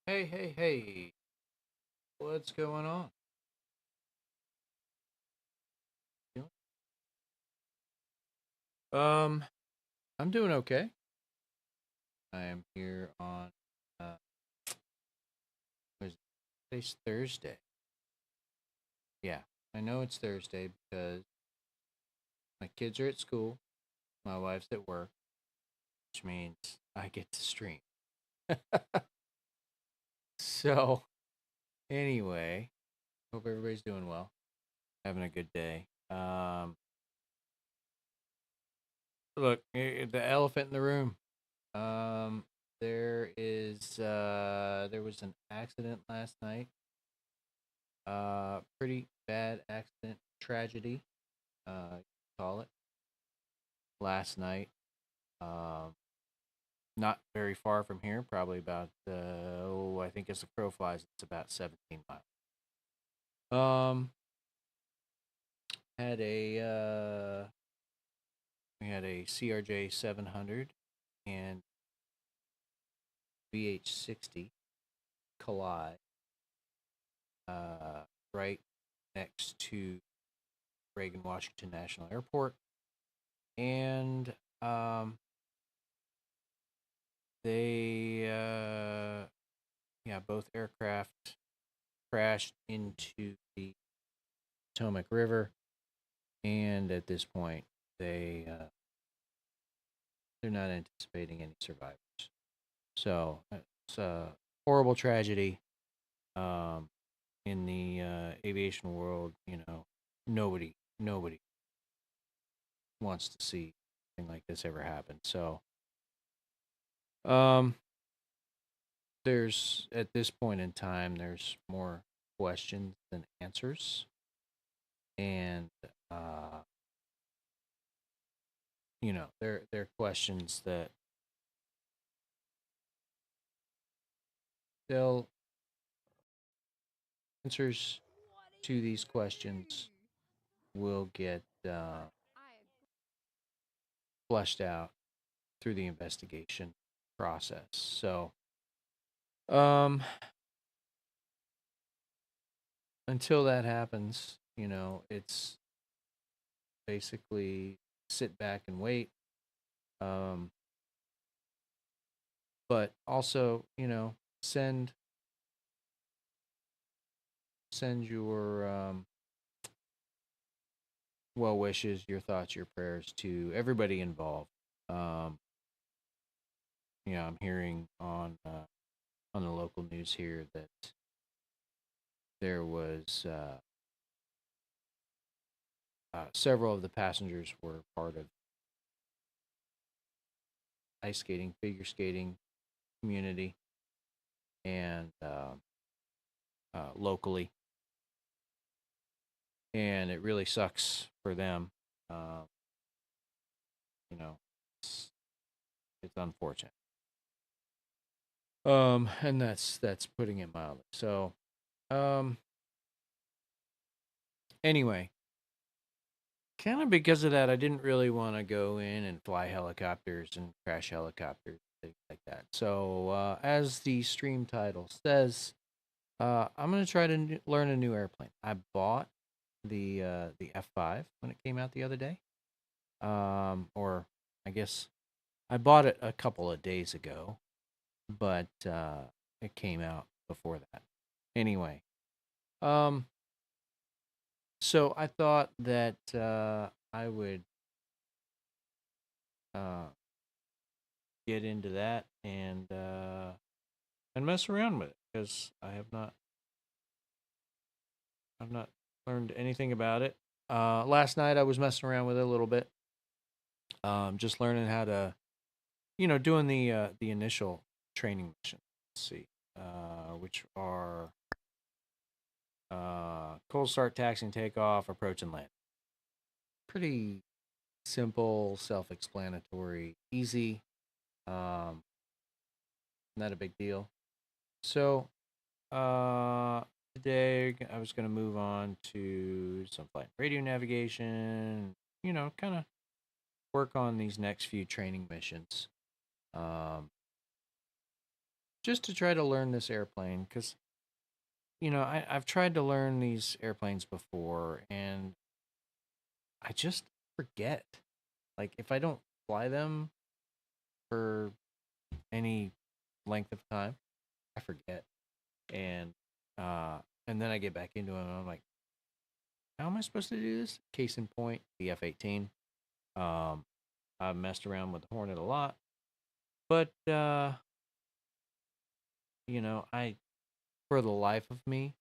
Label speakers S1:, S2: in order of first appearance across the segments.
S1: Hey, hey, hey. What's going on? Um, I'm doing okay. I am here on what is it? Today's Thursday. Yeah, I know it's Thursday because my kids are at school, my wife's at work, which means I get to stream. So, anyway, hope everybody's doing well, having a good day. Look, the elephant in the room. Um, there was an accident last night. Pretty bad accident, tragedy, call it, last night. Um, Not very far from here, probably about, I think as the crow flies, it's about 17 miles. Um, had a, we had a CRJ 700 and VH60 collide, right next to Reagan Washington National Airport. And, they, yeah, both aircraft crashed into the Potomac River, and at this point, they're not anticipating any survivors. So it's a horrible tragedy. Um, in the aviation world, nobody wants to see anything like this ever happen. So, um, there's at this point in time, there's more questions than answers, and uh, they're questions that they'll answers to these questions will get fleshed out through the investigation process. So, um, until that happens, it's basically sit back and wait. Um, but also, send send your well wishes, your thoughts, your prayers to everybody involved. Um, I'm hearing on the local news here that there was several of the passengers were part of ice skating, figure skating community, and locally, and it really sucks for them. Um, you know, it's unfortunate. And that's putting it mildly. So, um, anyway, kind of because of that, I didn't really want to go in and fly helicopters and crash helicopters, things like that. So, as the stream title says, I'm gonna try to learn a new airplane. I bought the F5 when it came out the other day. Or I guess I bought it a couple of days ago, but it came out before that. Anyway, um, so I thought that I would uh, get into that and mess around with it because I've not learned anything about it. Last night I was messing around with it a little bit, just learning how to, doing the initial training mission. Let's see, which are cold start, taxi, takeoff, approach, and land. Pretty simple, self-explanatory, easy. Um, Not a big deal. So, today I was going to move on to some flight radio navigation. Kind of work on these next few training missions. Um, just to try to learn this airplane because I've tried to learn these airplanes before and I just forget. Like if I don't fly them for any length of time, I forget. And uh and then I get back into it and I'm like, how am I supposed to do this? Case in point, the F-18. Um I've messed around with the Hornet a lot, but I for the life of me,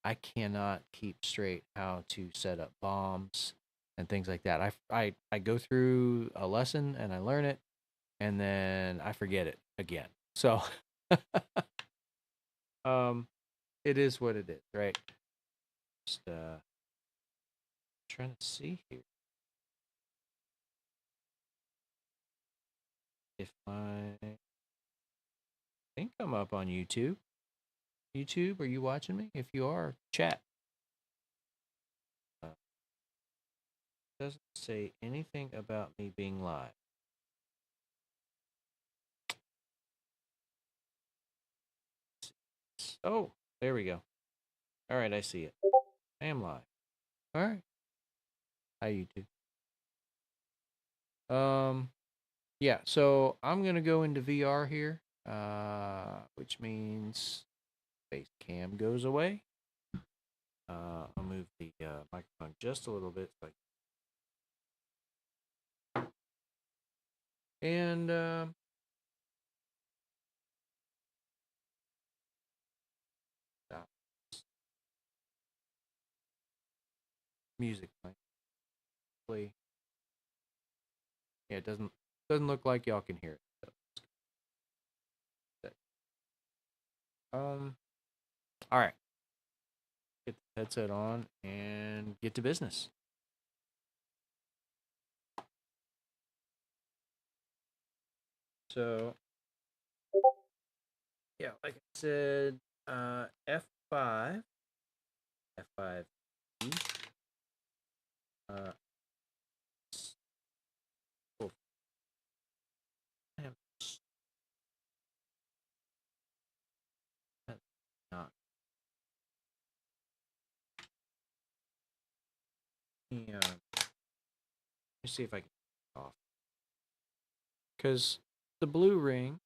S1: I cannot keep straight how to set up bombs and things like that. I go through a lesson and I learn it and then I forget it again. So um it is what it is, right? Just trying to see here if I think I'm up on YouTube. YouTube, are you watching me? If you are, chat. Uh, doesn't say anything about me being live. Oh, there we go. All right, I see it. I am live. All right. Hi YouTube. Um yeah, so I'm gonna go into VR here, which means face cam goes away. I'll move the microphone just a little bit, and stop music playing. Play. Yeah, it doesn't look like y'all can hear it. So, all right, get the headset on and get to business. So yeah, like I said, F5, F5, uh, oh, not. Let me see if I can off because the blue ring.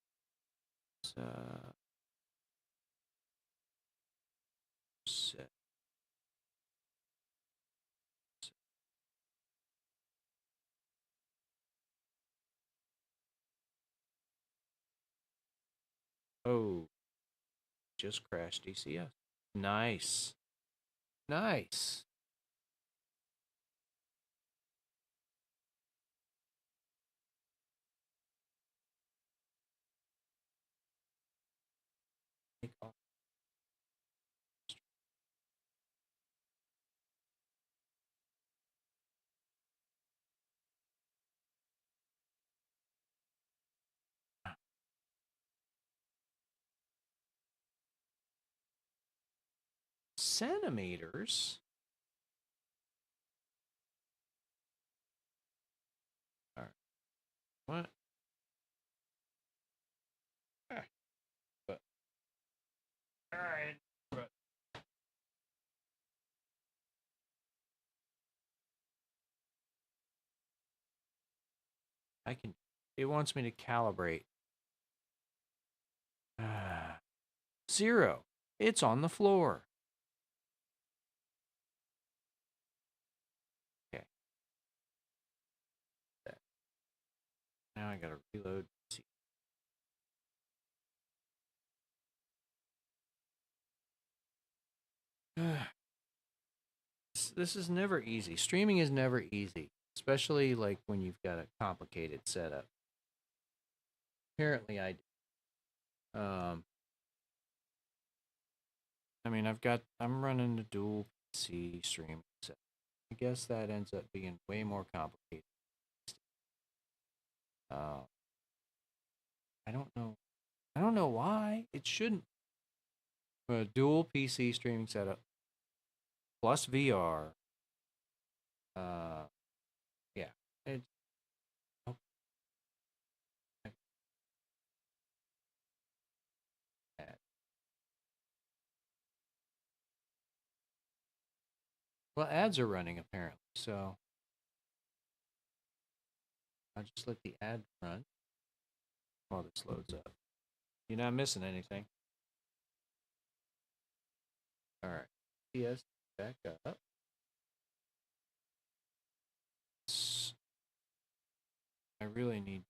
S1: Set. Oh, just crashed DCS. Nice. Nice. Take off. centimeters. All right. What? But, all right. But I can. It wants me to calibrate. 0. It's on the floor. Okay. Now I gotta reload. This is never easy. Streaming is never easy, especially like when you've got a complicated setup. Apparently, I do. I mean, I'm running the dual PC streaming set. I guess that ends up being way more complicated. Uh, I don't know. I don't know why it shouldn't. A dual PC streaming setup plus VR. Uh, yeah. It's oh, well, ads are running apparently, so I'll just let the ad run while this loads up. You're not missing anything. All right. Yes, back up. I really need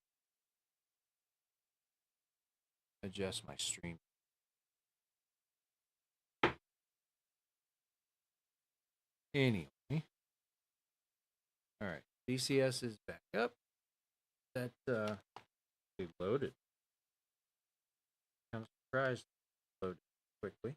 S1: to adjust my stream. Anyway. All right. DCS is back up. That we loaded. I'm surprised it loaded quickly.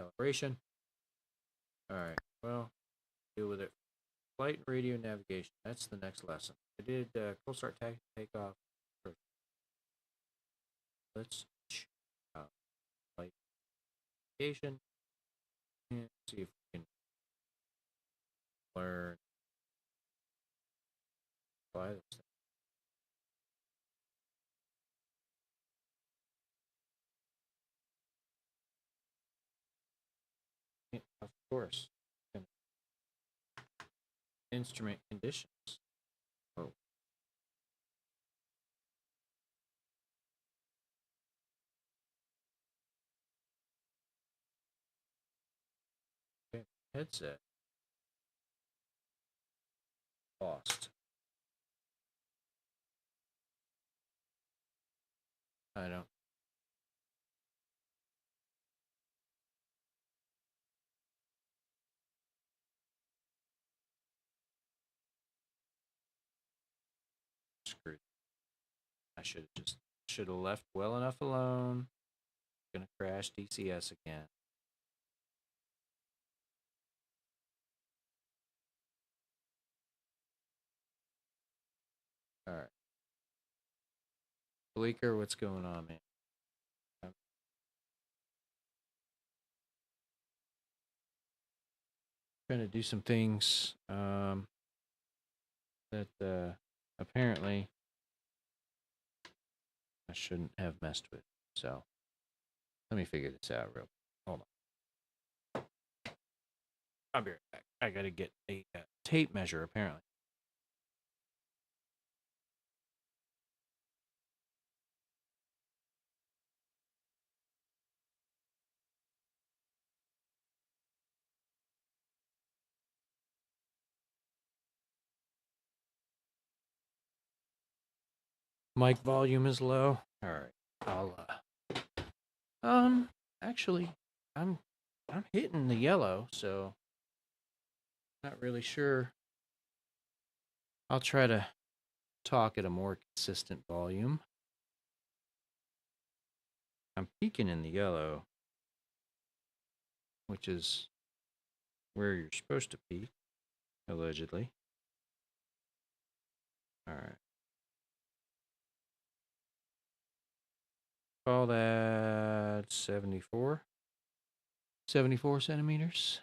S1: Calibration. All right. Well, deal with it. Flight and radio navigation. That's the next lesson. I did cold start takeoff. Let's check out flight navigation and see if we can learn fly this thing. Yeah, of course. Instrument conditions. Oh. Okay. Headset. Lost. I don't. Screwed. I should have left well enough alone. Gonna crash DCS again. All right. Bleaker, what's going on, man? I'm trying to do some things that apparently I shouldn't have messed with. So let me figure this out real quick. Hold on. I'll be right back. I gotta get a tape measure apparently. Mic volume is low. All right. I'll actually I'm hitting the yellow, so not really sure. I'll try to talk at a more consistent volume. I'm peeking in the yellow, which is where you're supposed to peek, allegedly. All right. Call that 74. 74 centimeters.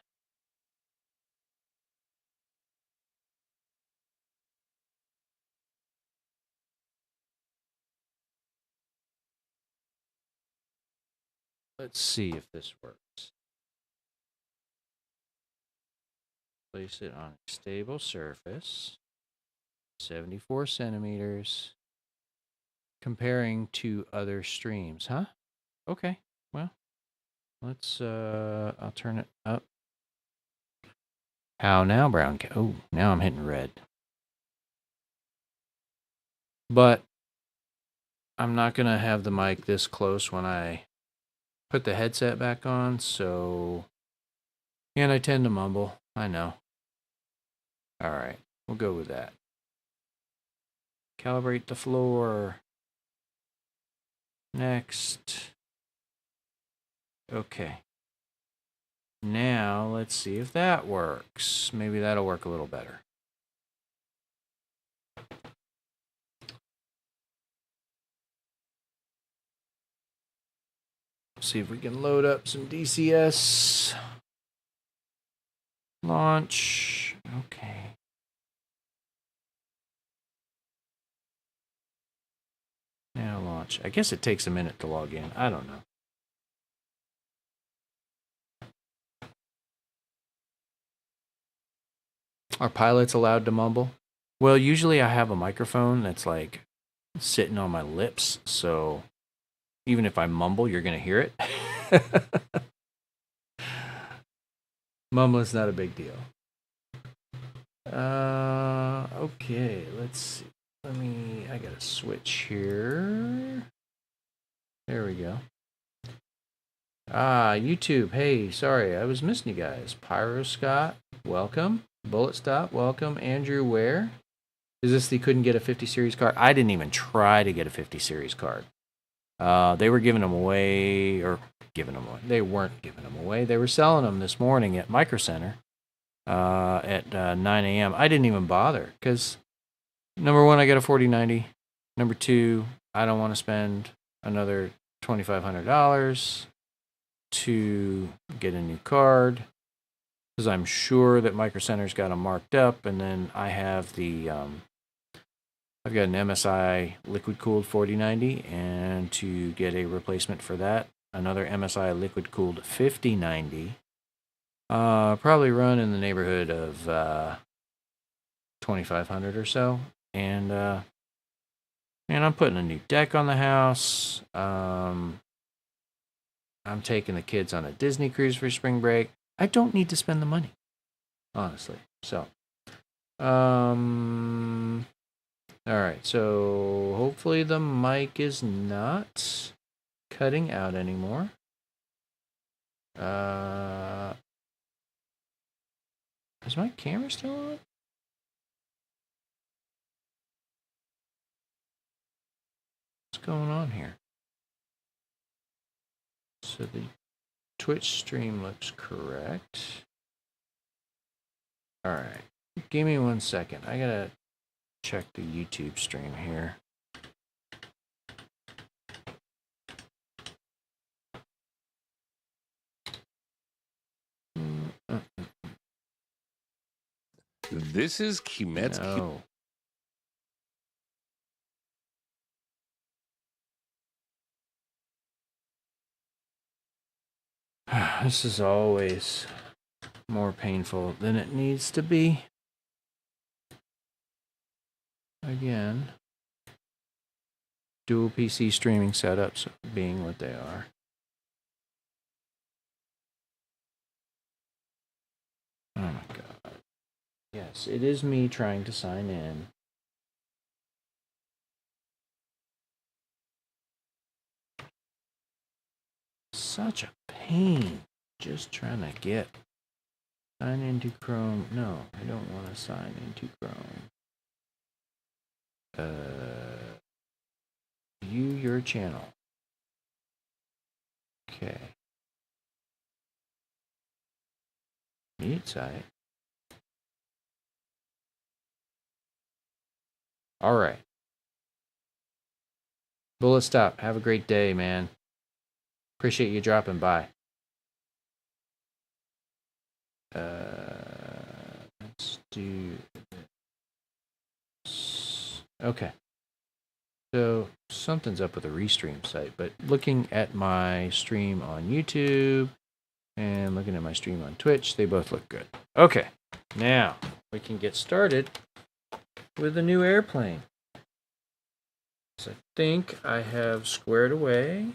S1: Let's see if this works. Place it on a stable surface. 74 centimeters. Comparing to other streams, huh? Okay, well, let's, I'll turn it up. How now, brown cat? Oh, now I'm hitting red. But I'm not going to have the mic this close when I put the headset back on, so... And I tend to mumble, I know. Alright, we'll go with that. Calibrate the floor. Next. Okay. Now, let's see if that works. Maybe that'll work a little better. See if we can load up some DCS. Launch. Okay. Now launch. I guess it takes a minute to log in. I don't know. Are pilots allowed to mumble? Well, usually I have a microphone that's like sitting on my lips, so even if I mumble, you're going to hear it. Mumbling's not a big deal. Okay, let's see. I gotta switch here. There we go. YouTube. Hey, sorry, I was missing you guys. Pyro Scott, welcome. Bullet Stop, welcome. Andrew Ware. Is this the couldn't get a 50 series card? I didn't even try to get a 50 series card. They were giving them away, or giving them away. They weren't giving them away. They were selling them this morning at Micro Center at 9 a.m. I didn't even bother because, number one, I got a 4090. Number two, I don't want to spend another $2,500 to get a new card because I'm sure that Micro Center's got them marked up, and then I have the I've got an MSI liquid cooled 4090, and to get a replacement for that, another MSI liquid cooled 5090. Probably run in the neighborhood of 2,500 or so, and I'm putting a new deck on the house. I'm taking the kids on a Disney cruise for spring break. I don't need to spend the money, honestly. So, all right, so hopefully the mic is not cutting out anymore. Is my camera still on? What's going on here? So the Twitch stream looks correct. All right, give me 1 second. I gotta check the YouTube stream here.
S2: This is Kimetsky.
S1: No. This is always more painful than it needs to be. Again, dual PC streaming setups being what they are. Oh my god. Yes, it is me trying to sign in. Such a pain just trying to get sign into Chrome. No, I don't want to sign into Chrome. View your channel. Okay. Mute site. All right. Bullet stop. Have a great day, man. Appreciate you dropping by. Let's do this. Okay. So something's up with the Restream site, but looking at my stream on YouTube and looking at my stream on Twitch, they both look good. Okay. Now we can get started with the new airplane. So I think I have squared away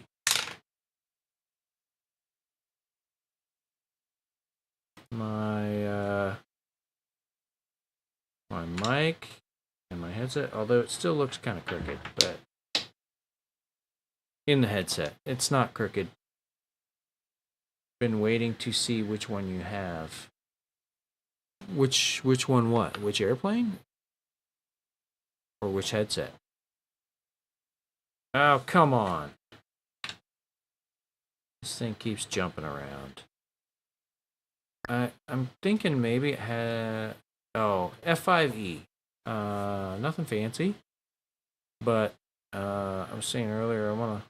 S1: my my mic and my headset, although it still looks kind of crooked, but in the headset, it's not crooked. Been waiting to see which one you have. Which one what? Which airplane? Or which headset? Oh, come on. This thing keeps jumping around. I'm thinking maybe it had... Oh, F5E. Nothing fancy. But I was saying earlier, I want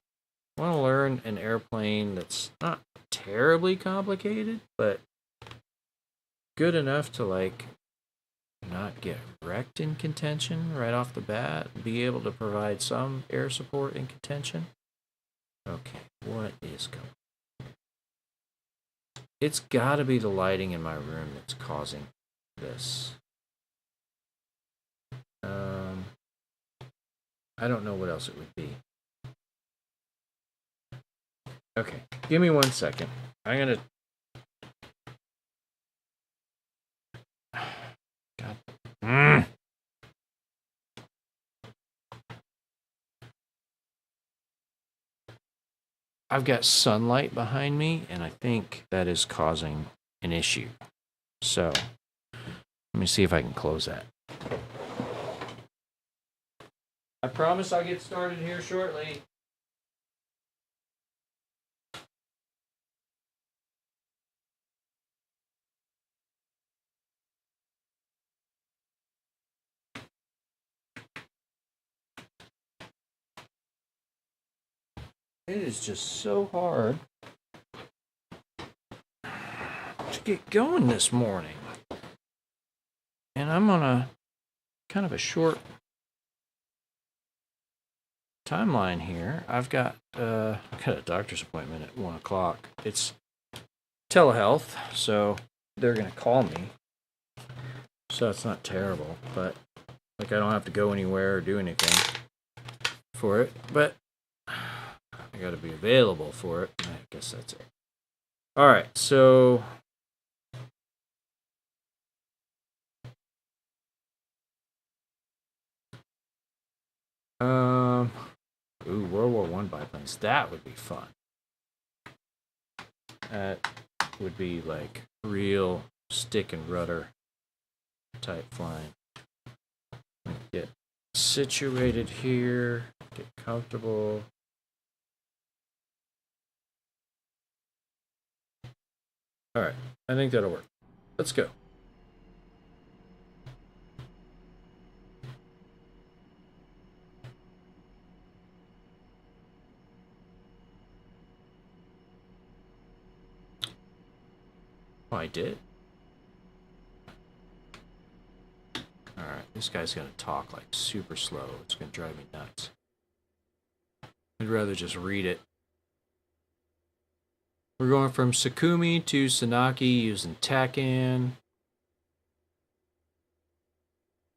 S1: to learn an airplane that's not terribly complicated, but good enough to like not get wrecked in contention right off the bat, be able to provide some air support in contention. Okay, what is going on? It's got to be the lighting in my room that's causing this. I don't know what else it would be. Okay, give me 1 second. I'm gonna... God. I've got sunlight behind me, and I think that is causing an issue. So, let me see if I can close that. I promise I'll get started here shortly. It is just so hard to get going this morning. And I'm on a kind of a short timeline here. I've got a doctor's appointment at 1 o'clock. It's telehealth, so they're going to call me. So it's not terrible, but like I don't have to go anywhere or do anything for it. But I got to be available for it. I guess that's it. All right, so World War I biplanes. That would be fun. That would be like real stick and rudder type flying. Get situated here. Get comfortable. All right, I think that'll work. Let's go. Oh, I did? Alright, this guy's gonna talk like super slow. It's gonna drive me nuts. I'd rather just read it. We're going from Sakumi to Sanaki using TACAN.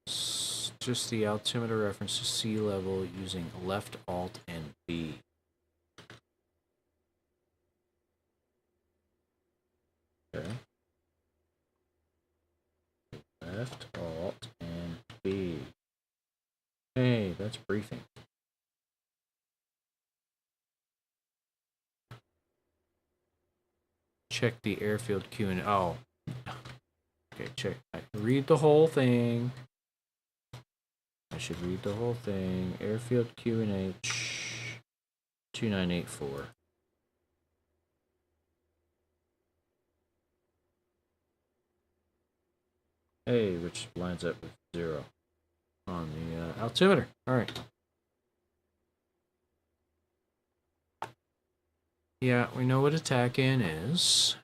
S1: Just the altimeter reference to sea level using left alt and B. Okay. Left alt and B. Hey, that's briefing. Check the airfield Q&A. Oh. Okay, check. Read the whole thing. I should read the whole thing. Airfield QNH 2984. Hey, which lines up with 0 on the altimeter. All right. Yeah, we know what a TACAN is.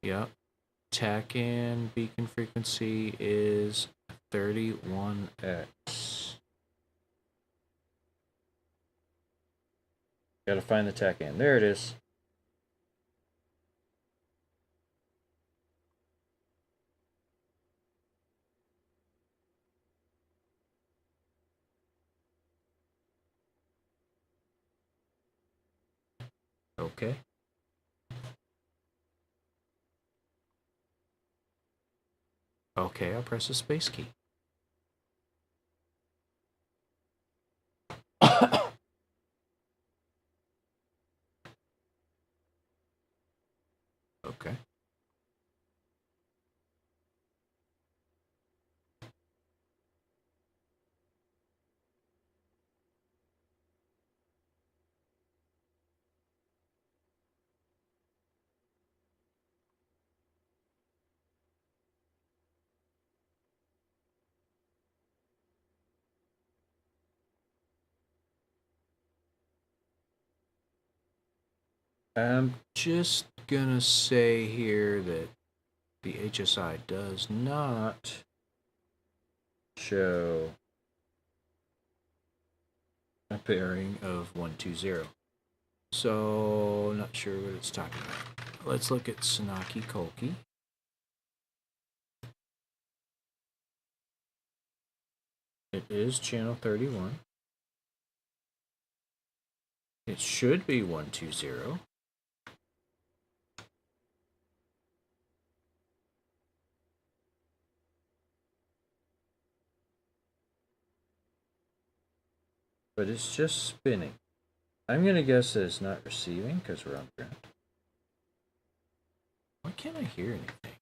S1: Yep. TACAN beacon frequency is 31x. Gotta find the TACAN. There it is. Okay. Okay, I'll press the space key. Okay. I'm just gonna say here that the HSI does not show a pairing of 120. So, not sure what it's talking about. Let's look at Sanaki Kolki. It is channel 31. It should be 120. But it's just spinning. I'm going to guess that it's not receiving because we're on ground. Why can't I hear anything?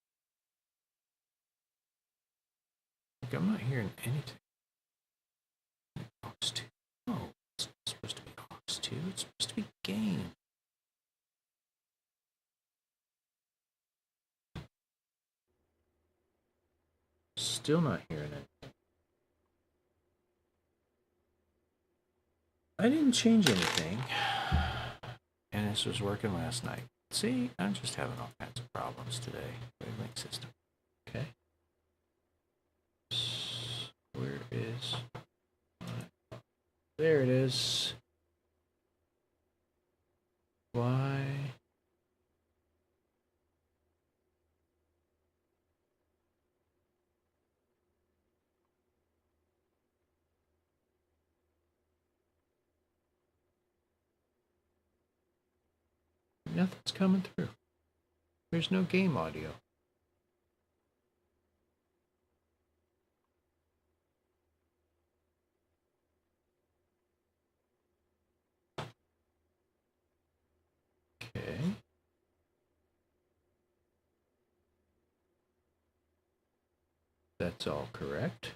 S1: Like, I'm not hearing anything. Aux 2. Oh, it's not supposed to be Aux 2. It's supposed to be gain. Still not hearing it. I didn't change anything. And this was working last night. See, I'm just having all kinds of problems today. Wavelength system. Okay. Where is... There it is. Why? Nothing's coming through. There's no game audio. Okay. That's all correct.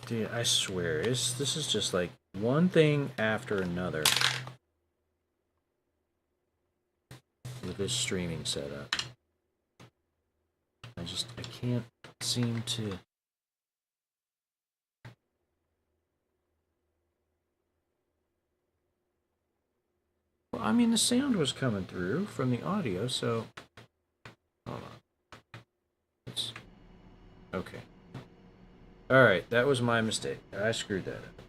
S1: Dude, I swear, this is just like one thing after another with this streaming setup. I can't seem to... Well, I mean, the sound was coming through from the audio, so... Hold on. Okay. Alright, that was my mistake. I screwed that up.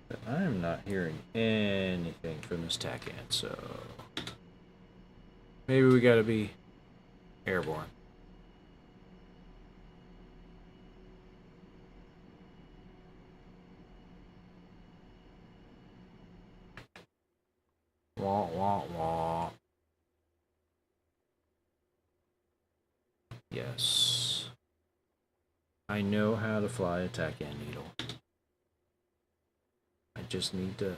S1: But I'm not hearing anything from this TACAN, so... Maybe we gotta be airborne. Wah, wah, wah. Yes. I know how to fly a TACAN needle. I just need to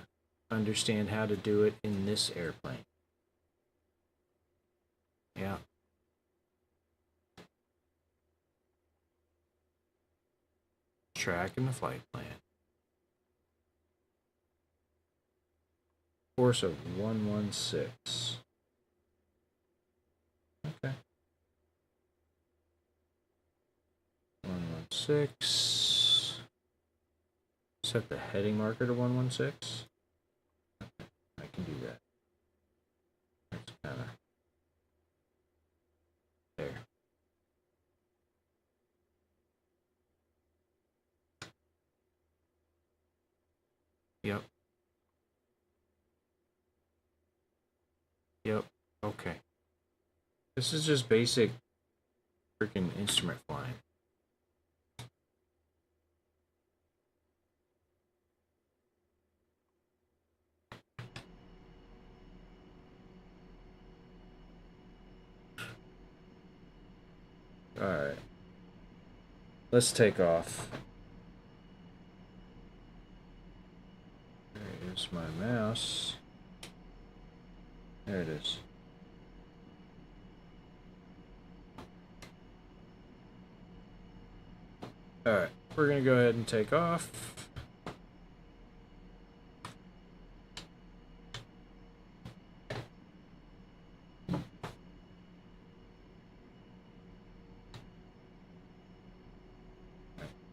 S1: understand how to do it in this airplane. Yeah. track and the flight plan. Course of 116. Okay. 116. Set the heading marker to 116. Okay, I can do that. That's kind of there. Yep. Yep. Okay. This is just basic freaking instrument flying. Alright. Let's take off. There's my mouse. There it is. Alright, we're gonna go ahead and take off.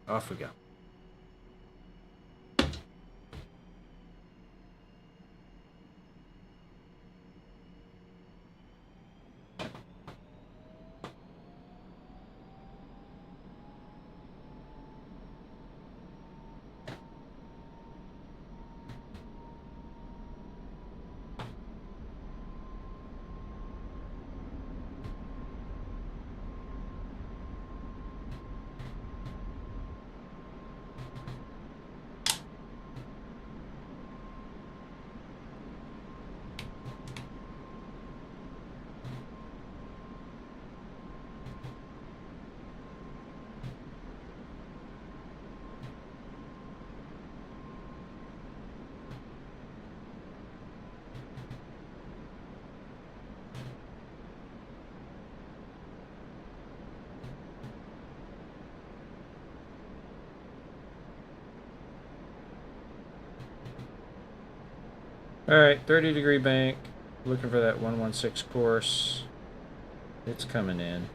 S1: Off we go. Alright, 30-degree bank. Looking for that 116 course. It's coming in.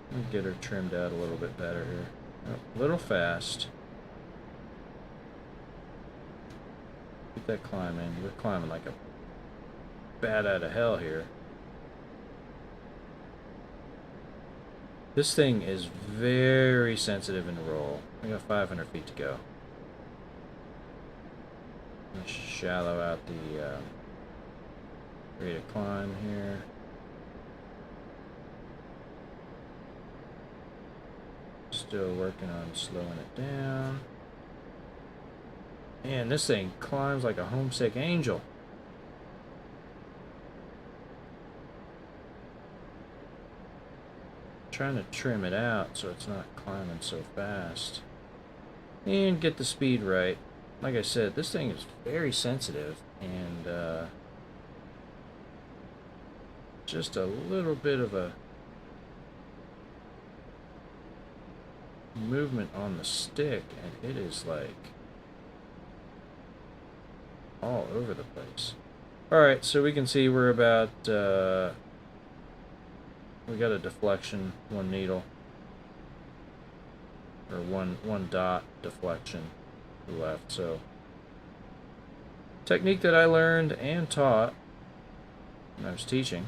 S1: Let me get her trimmed out a little bit better here. Oh, a little fast. Get that climb in. We're climbing like a bat out of hell here. This thing is very sensitive in the roll. We got 500 feet to go. Let's shallow out the rate of climb here. Still working on slowing it down. Man, this thing climbs like a homesick angel. Trying to trim it out so it's not climbing so fast. And get the speed right. Like I said, this thing is very sensitive, and just a little bit of a movement on the stick, and it is like all over the place. Alright, so we can see we're about, we got a deflection, one needle, or one dot deflection left. So technique that I learned and taught when I was teaching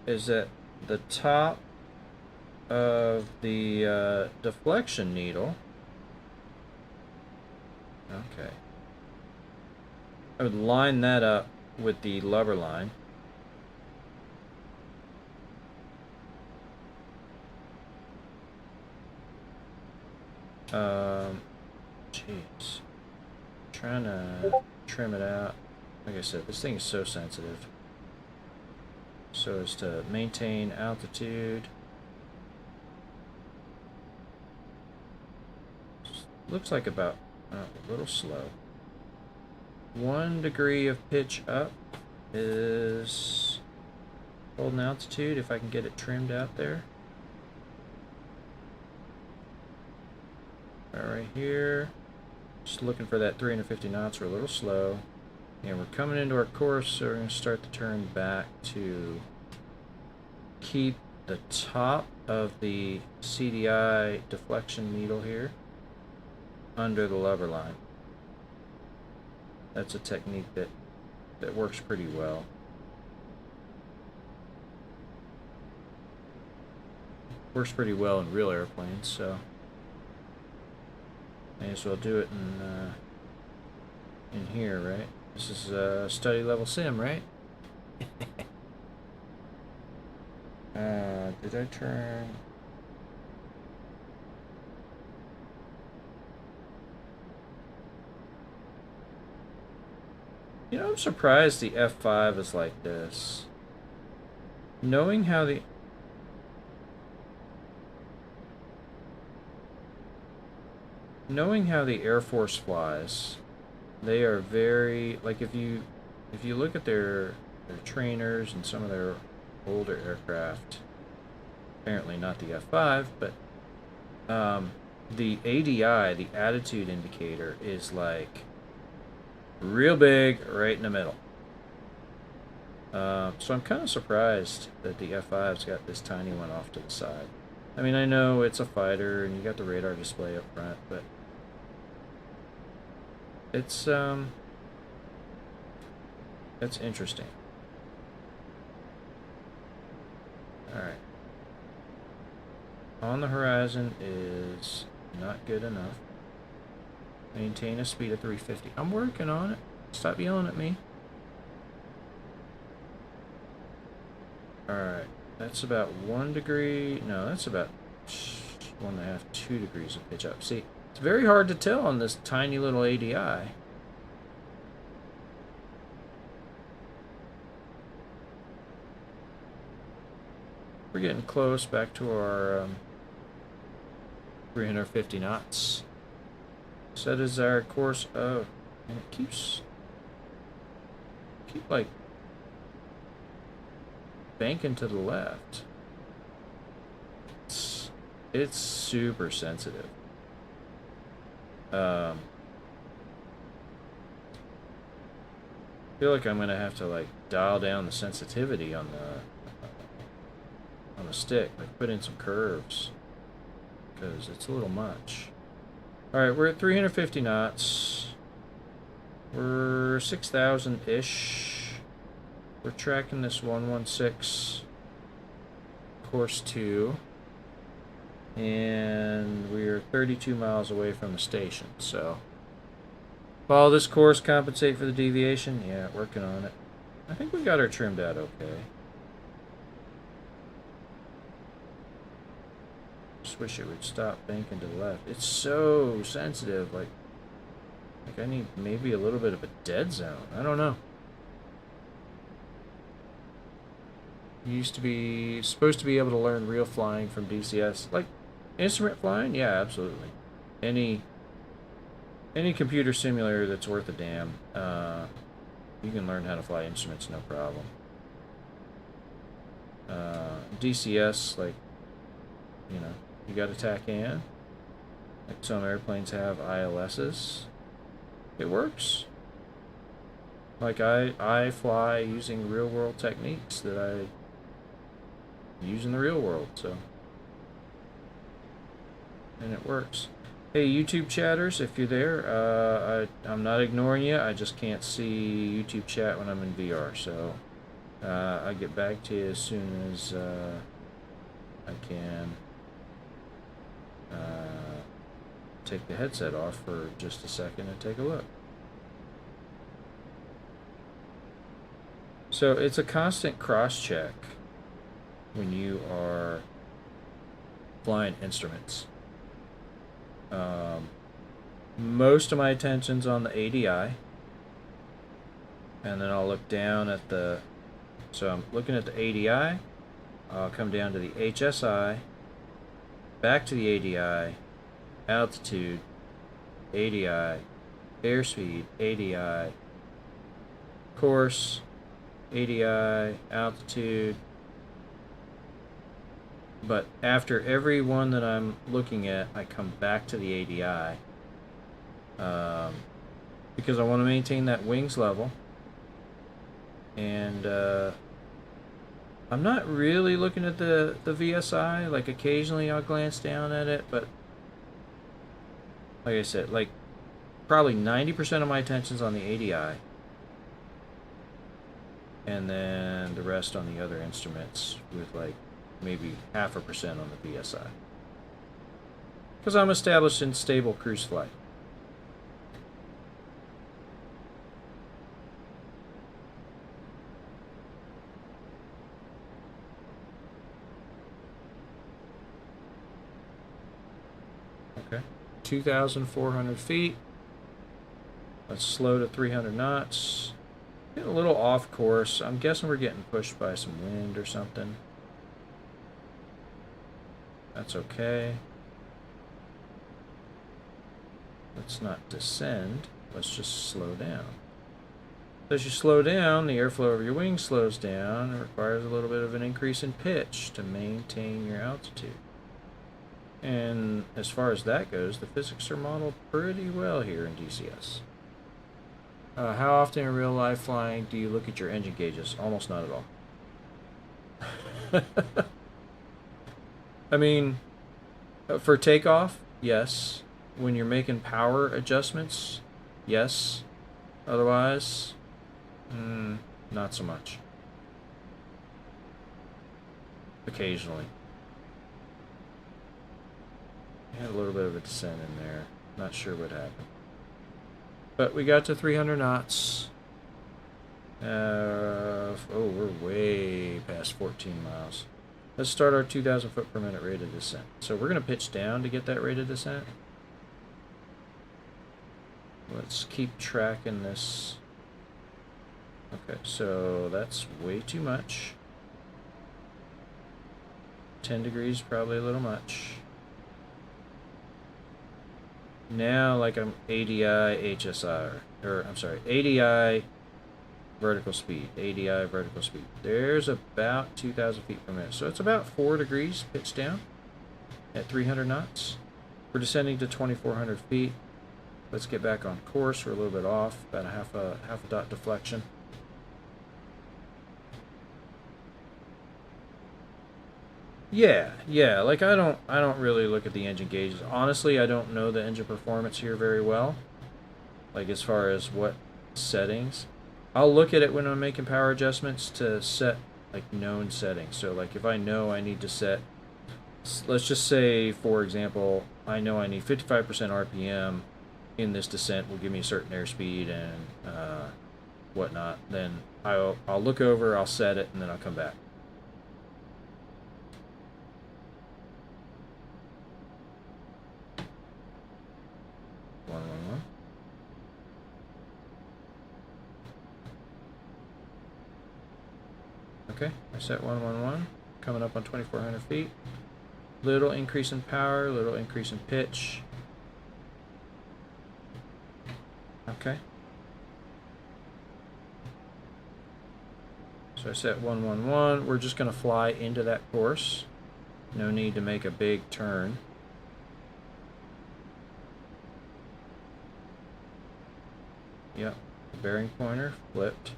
S1: is that the top of the deflection needle, okay, I would line that up with the lubber line. Jeez. Trying to trim it out. Like I said, this thing is so sensitive. So as to maintain altitude. Looks like about a little slow. 1 degree of pitch up is
S3: holding altitude if I can get it trimmed out there. Right here. Just looking for that 350 knots. We're a little slow. And we're coming into our course, so we're going to start the turn back to keep the top of the CDI deflection needle here under the lever line. That's a technique that works pretty well. Works pretty well in real airplanes, so may as well do it in here, right? This is a study level sim, right? Did I turn? You know, I'm surprised the F5 is like this. Knowing how the Air Force flies, they are very, like, if you look at their trainers and some of their older aircraft, apparently not the F5, but the ADI, the attitude indicator, is like real big right in the middle. So I'm kind of surprised that the F5's got this tiny one off to the side. I mean, I know it's a fighter and you got the radar display up front, but it's that's interesting. Alright. On the horizon is not good enough. Maintain a speed of 350. I'm working on it. Stop yelling at me. Alright. That's about 1 degree. No, that's about 1.5, 2 degrees of pitch up. See, it's very hard to tell on this tiny little ADI. We're getting close back to our 350 knots. Set as our course of, and it keeps like banking to the left. It's super sensitive. I feel like I'm gonna have to like dial down the sensitivity on the stick, like put in some curves, because it's a little much. Alright, we're at 350 knots. We're 6,000-ish. We're tracking this 116 course 2. And we're 32 miles away from the station, so follow this course, compensate for the deviation. Yeah, working on it. I think we got her trimmed out okay. Just wish it would stop banking to the left. It's so sensitive, like I need maybe a little bit of a dead zone. I don't know. You used to be supposed to be able to learn real flying from DCS, like instrument flying. Yeah, absolutely. Any computer simulator that's worth a damn, you can learn how to fly instruments, no problem. DCS, like, you know, you got to tack in. Like some airplanes have ILSs. It works. Like I fly using real world techniques that I use in the real world, so, and it works. Hey, YouTube chatters, if you're there, I'm not ignoring you. I just can't see YouTube chat when I'm in VR, so I'll get back to you as soon as I can take the headset off for just a second and take a look. So it's a constant cross-check when you are flying instruments. Most of my attention's on the ADI, and then I'll look down at the, so I'm looking at the ADI, I'll come down to the HSI, back to the ADI, altitude, ADI, airspeed, ADI, course, ADI, altitude, But after every one that I'm looking at, I come back to the ADI. Because I want to maintain that wings level. And I'm not really looking at the VSI. Like occasionally I'll glance down at it, but like I said, like probably 90% of my attention's on the ADI. And then the rest on the other instruments with like maybe 0.5% on the VSI. Because I'm established in stable cruise flight. Okay, 2,400 feet. Let's slow to 300 knots. Getting a little off course. I'm guessing we're getting pushed by some wind or something. That's okay. Let's not descend. Let's just slow down. As you slow down, the airflow over your wings slows down. It requires a little bit of an increase in pitch to maintain your altitude. And as far as that goes, the physics are modeled pretty well here in DCS. How often in real life flying do you look at your engine gauges? Almost not at all. I mean, for takeoff, yes. When you're making power adjustments, yes. Otherwise, not so much. Occasionally. Had a little bit of a descent in there. Not sure what happened. But we got to 300 knots. We're way past 14 miles. Let's start our 2,000 foot per minute rate of descent. So we're going to pitch down to get that rate of descent. Let's keep tracking this. Okay, so that's way too much. 10 degrees, probably a little much. Now, like I'm ADI HSR, or I'm sorry, ADI vertical speed, ADI vertical speed. There's about 2,000 feet per minute. So it's about 4 degrees pitch down at 300 knots. We're descending to 2,400 feet. Let's get back on course. We're a little bit off, about a half a dot deflection. Yeah, like I don't really look at the engine gauges. Honestly, I don't know the engine performance here very well. Like as far as what settings. I'll look at it when I'm making power adjustments to set like known settings. So like if I know I need to set, let's just say for example, I know I need 55% RPM in this descent will give me a certain airspeed and whatnot, then I'll look over, I'll set it, and then I'll come back. Okay, I set 111, coming up on 2,400 feet. Little increase in power, little increase in pitch. Okay. So I set 111. We're just going to fly into that course. No need to make a big turn. Yep, the bearing pointer flipped.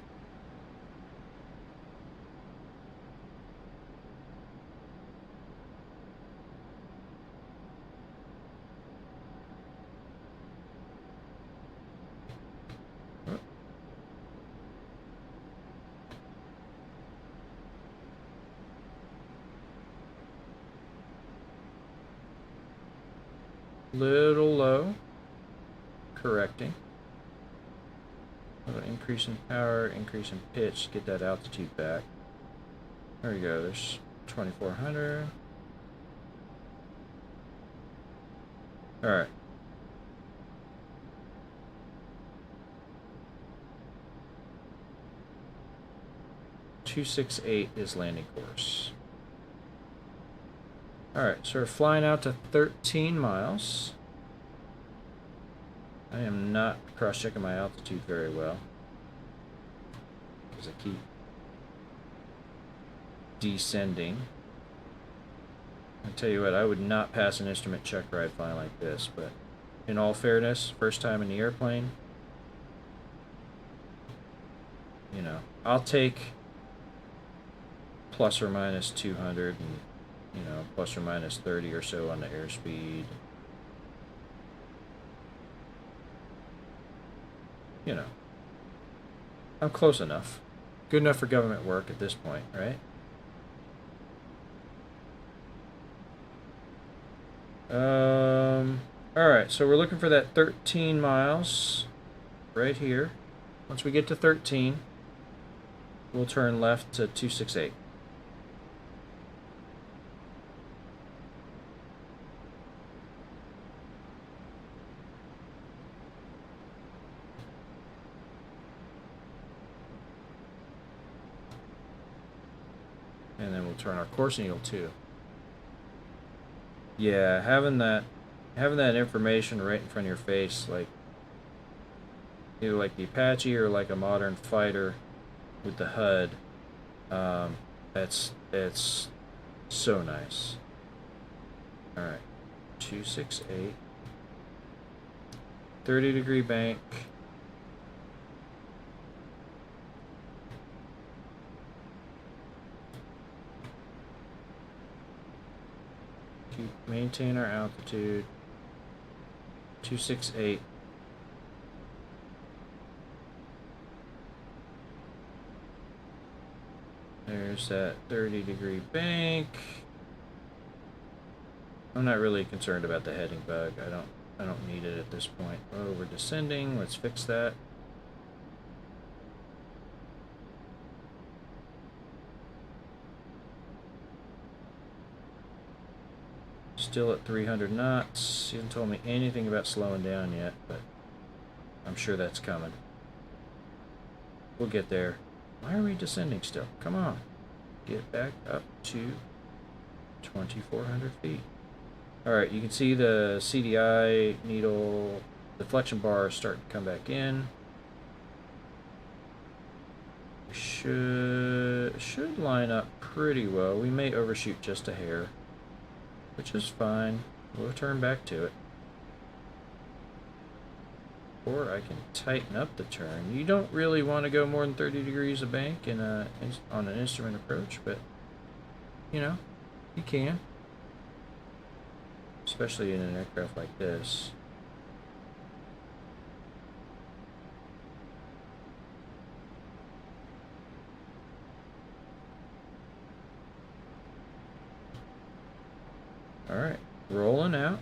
S3: Little low, correcting. Little increase in power, increase in pitch, get that altitude back. There we go, there's 2,400. Alright. .268 is landing course. Alright, so we're flying out to 13 miles. I am not cross-checking my altitude very well, because I keep descending. I tell you what, I would not pass an instrument check ride flying like this, but in all fairness, first time in the airplane, you know, I'll take plus or minus 200 and, you know, plus or minus 30 or so on the airspeed. You know, I'm close enough. Good enough for government work at this point, right? Alright, so we're looking for that 13 miles right here. Once we get to 13, we'll turn left to 268. And then we'll turn our course needle too. Yeah, having that information right in front of your face, like either like the Apache or like a modern fighter with the HUD, it's so nice. All right, 268, 30-degree bank. Maintain our altitude. 268. There's that 30-degree bank. I'm not really concerned about the heading bug. I don't need it at this point. Oh, we're descending. Let's fix that. Still at 300 knots. He hasn't told me anything about slowing down yet, but I'm sure that's coming. We'll get there. Why are we descending still? Come on. Get back up to 2,400 feet. Alright, you can see the CDI needle deflection bar is starting to come back in. We should line up pretty well. We may overshoot just a hair, which is fine. We'll turn back to it. Or I can tighten up the turn. You don't really want to go more than 30 degrees of bank on an instrument approach, but you know, you can. Especially in an aircraft like this. Alright, rolling out.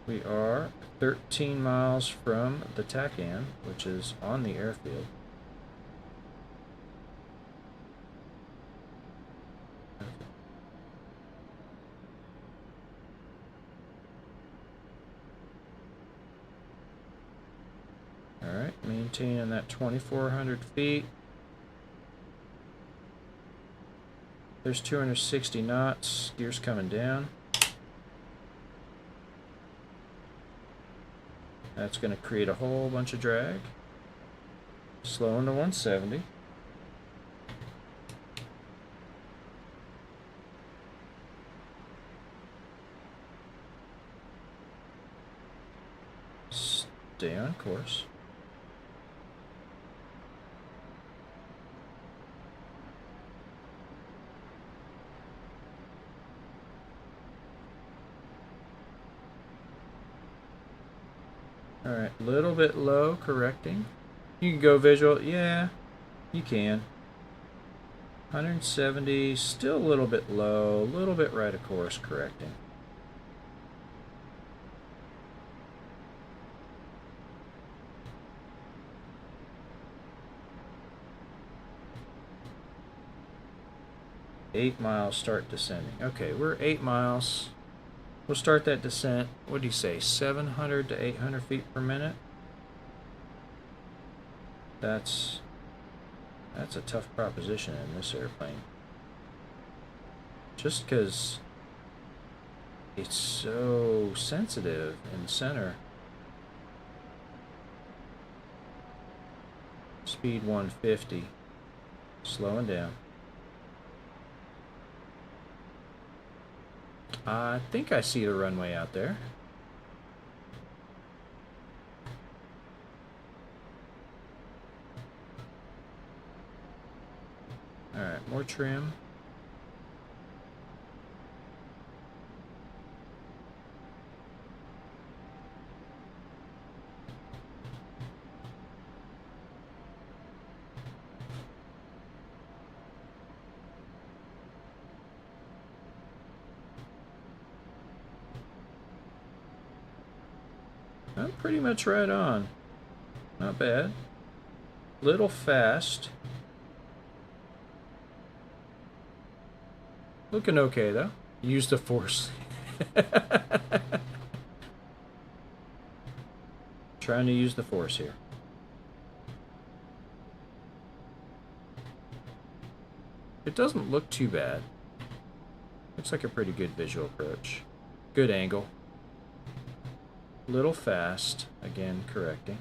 S3: We are 13 miles from the TACAN, which is on the airfield. Alright, maintaining that 2,400 feet. There's 260 knots, gears coming down. That's going to create a whole bunch of drag. Slowing to 170. Stay on course. Alright, a little bit low, correcting. You can go visual. Yeah, you can. 170, still a little bit low, a little bit right of course, correcting. Eight miles, start descending. Okay, we're 8 miles. We'll start that descent. What do you say? 700 to 800 feet per minute. That's a tough proposition in this airplane. Just because it's so sensitive in the center. Speed 150. Slowing down. I think I see the runway out there. Alright, more trim. I'm pretty much right on. Not bad. Little fast. Looking okay though. Use the force. Trying to use the force here. It doesn't look too bad. Looks like a pretty good visual approach. Good angle. Little fast. Again, correcting.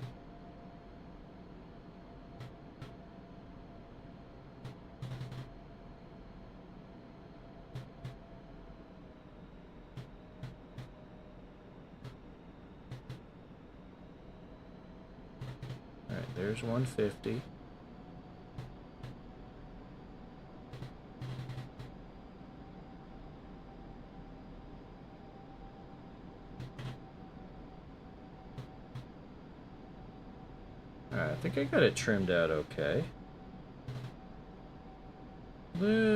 S3: Alright, there's 150. Alright, I think I got it trimmed out okay.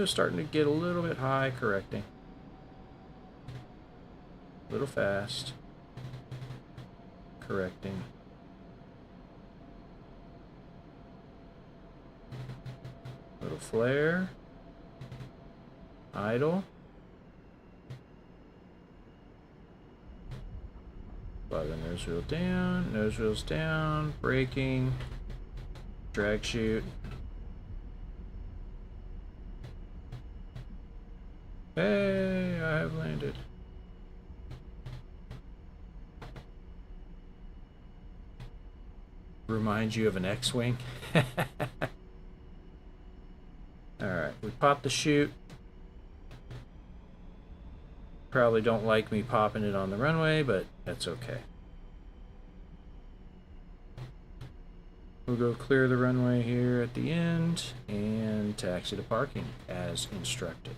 S3: Starting to get a little bit high, correcting. A little fast. Correcting. Little flare. Idle. Fly the nose wheel down, nose wheels down, braking, drag chute. Hey, I have landed. Remind you of an X-Wing. Alright, we popped the chute. Probably don't like me popping it on the runway, but that's okay. We'll go clear the runway here at the end and taxi to parking as instructed.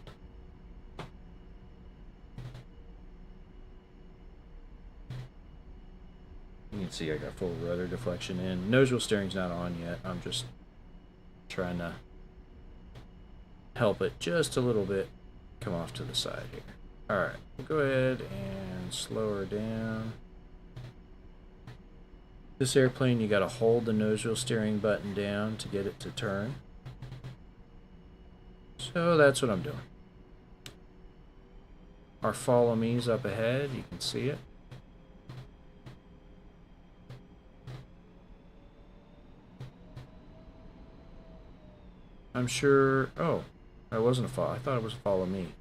S3: You can see I got full rudder deflection in. Nose wheel steering's not on yet. I'm just trying to help it just a little bit come off to the side here. Alright, we'll go ahead and slow her down. This airplane, you gotta hold the nose wheel steering button down to get it to turn. So that's what I'm doing. Our follow me's up ahead, you can see it. I'm sure, oh, that wasn't a follow, I thought it was a follow me.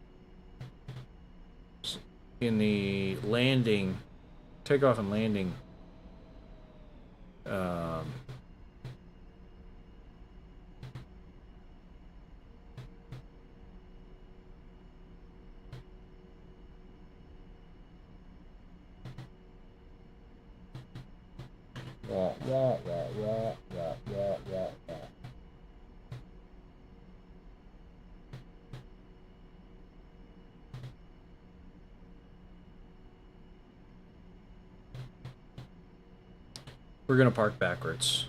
S3: In the landing, takeoff and landing, we're gonna park backwards.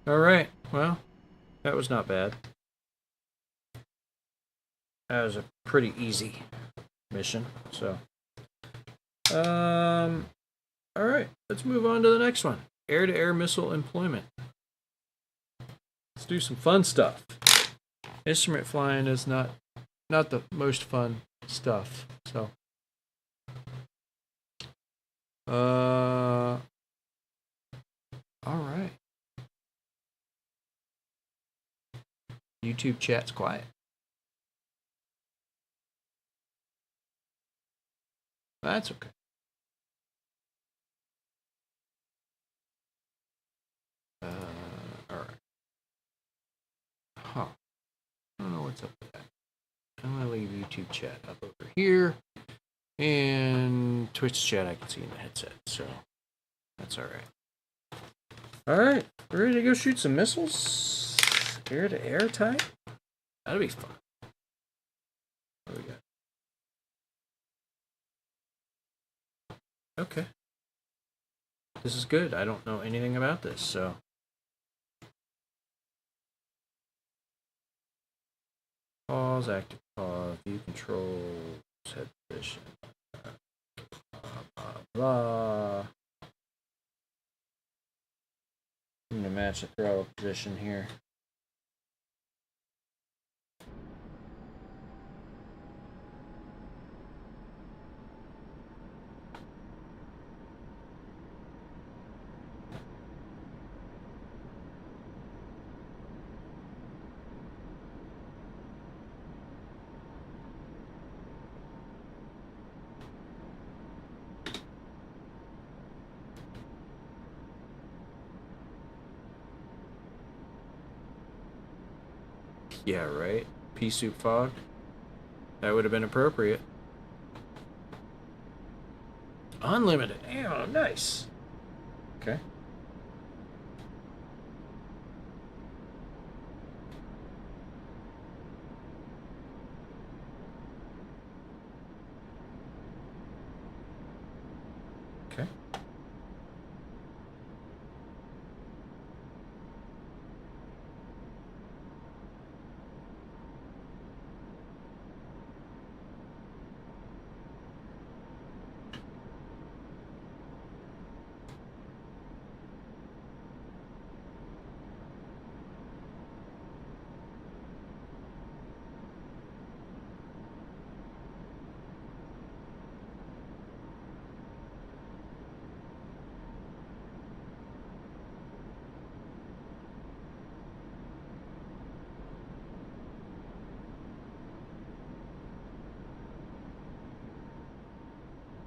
S3: Alright, well, that was not bad. That was a pretty easy mission, so. Alright, let's move on to the next one. Air-to-air missile employment. Let's do some fun stuff.
S1: Instrument flying is not the most fun stuff. So, all right. YouTube chat's quiet. That's okay. All right. Huh. I don't know what's up with that. I'm gonna leave YouTube chat up over here, and Twitch chat I can see in the headset, so that's all right.
S3: All right, ready to go shoot some missiles? Air to air type?
S1: That'll be fun.
S3: What do we got?
S1: Okay. This is good. I don't know anything about this, so. Pause, active pause, view controls, head position, blah, blah. I'm gonna match the throttle position here. Yeah, right? Pea soup fog. That would have been appropriate. Unlimited. Damn, nice.
S3: Okay. Okay.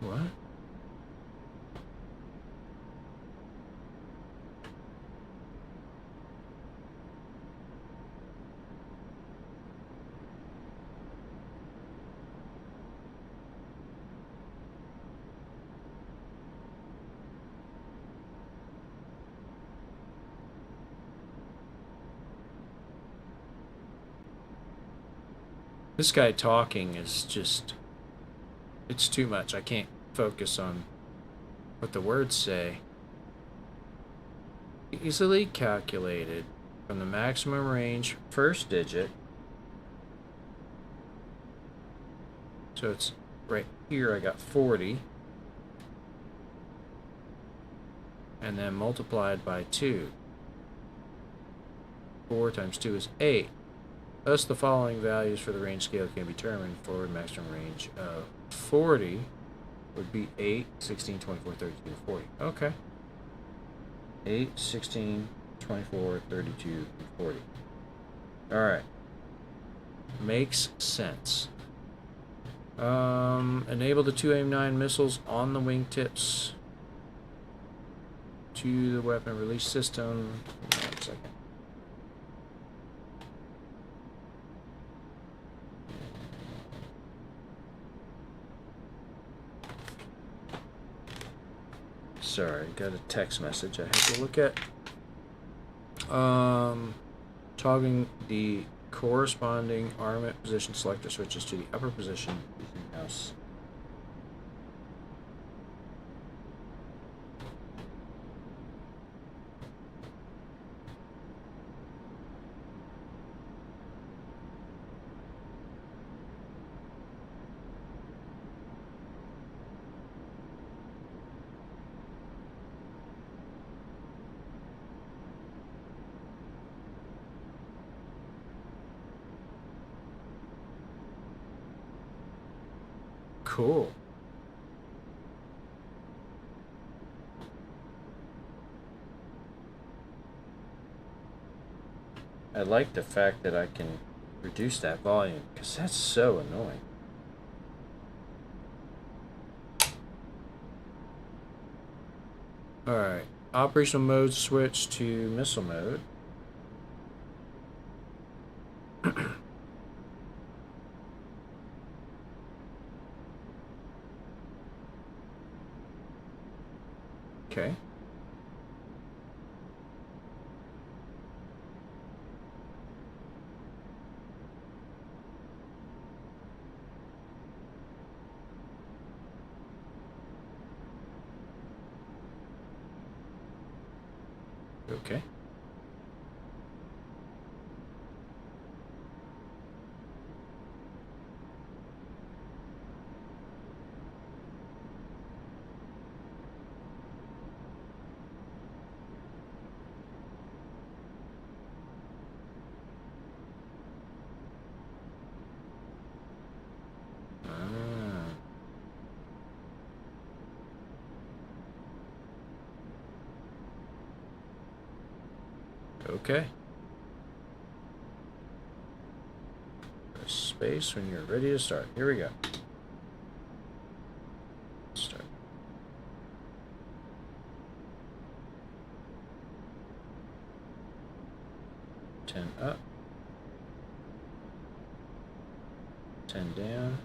S1: What? This guy talking is just, it's too much. I can't focus on what the words say. Easily calculated from the maximum range first digit. So it's right here, I got 40. And then multiplied by 2. 4 times 2 is 8. Thus, the following values for the range scale can be determined. Forward maximum range of 40 would be 8, 16, 24, 32, 40. Okay. 8, 16, 24, 32, and 40. Alright. Makes sense. Enable the two AIM-9 missiles on the wingtips to the weapon release system. Hold on a second. Sorry, got a text message I have to look at. Toggling the corresponding armament position selector switches to the upper position using mouse.
S3: Cool. I like the fact that I can reduce that volume, because that's so annoying. Alright, operational mode switch to missile mode. Okay. Okay. Okay. Press space when you're ready to start. Here we go. Start. Ten up. 10 down.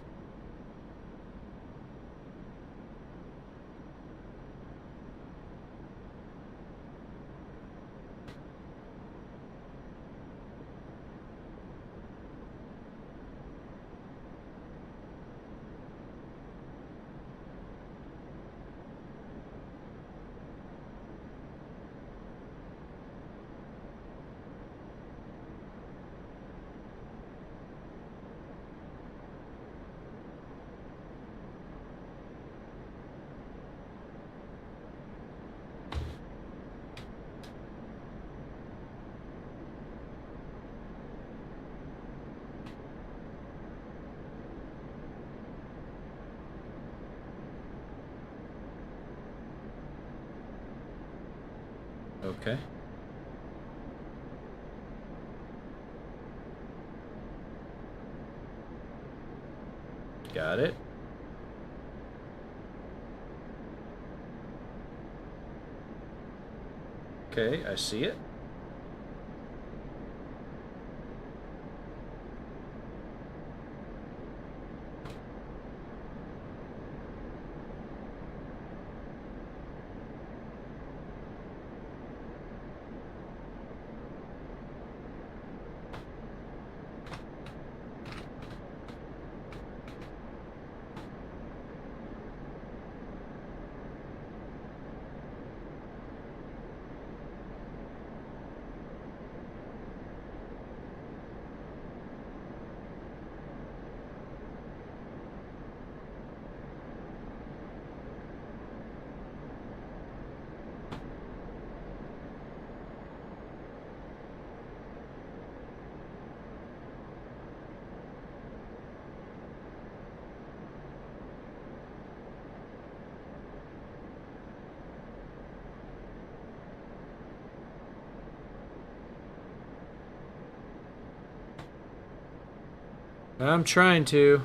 S3: Okay. Got it. Okay, I see it. I'm trying to.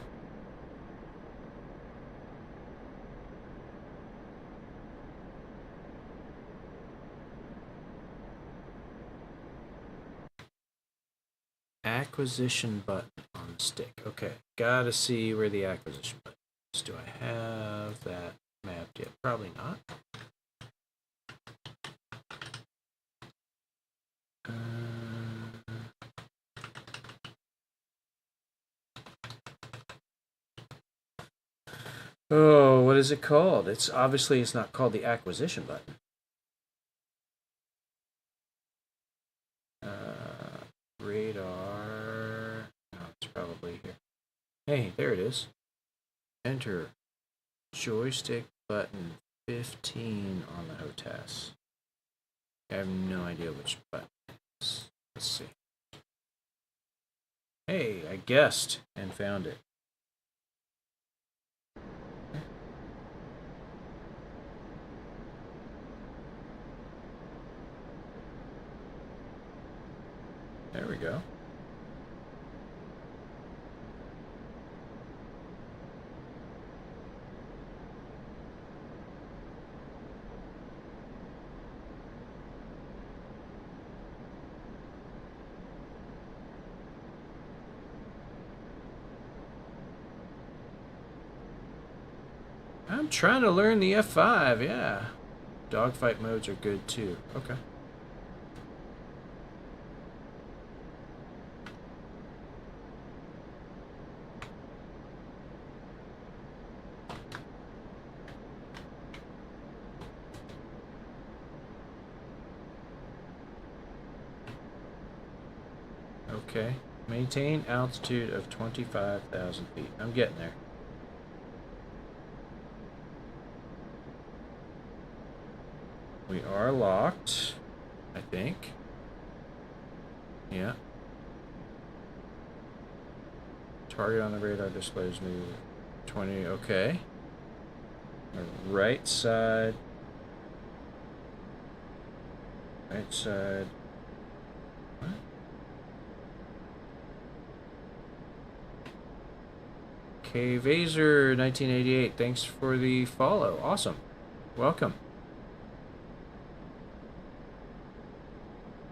S3: Acquisition button on the stick. Okay, gotta see where the acquisition button is. Do I have that mapped yet? Probably not. Oh, what is it called? It's obviously it's not called the acquisition button. Radar. No, it's probably here. Hey, there it is. Enter joystick button 15 on the HOTAS. I have no idea which button it is. Let's see. Hey, I guessed and found it. There we go. I'm trying to learn the F5, yeah. Dogfight modes are good too. Okay. Okay. Maintain altitude of 25,000 feet. I'm getting there. We are locked, I think. Yeah. Target on the radar displays me 20. Okay. The right side. Right side. What? Okay, Vaser 1988. Thanks for the follow. Awesome. Welcome.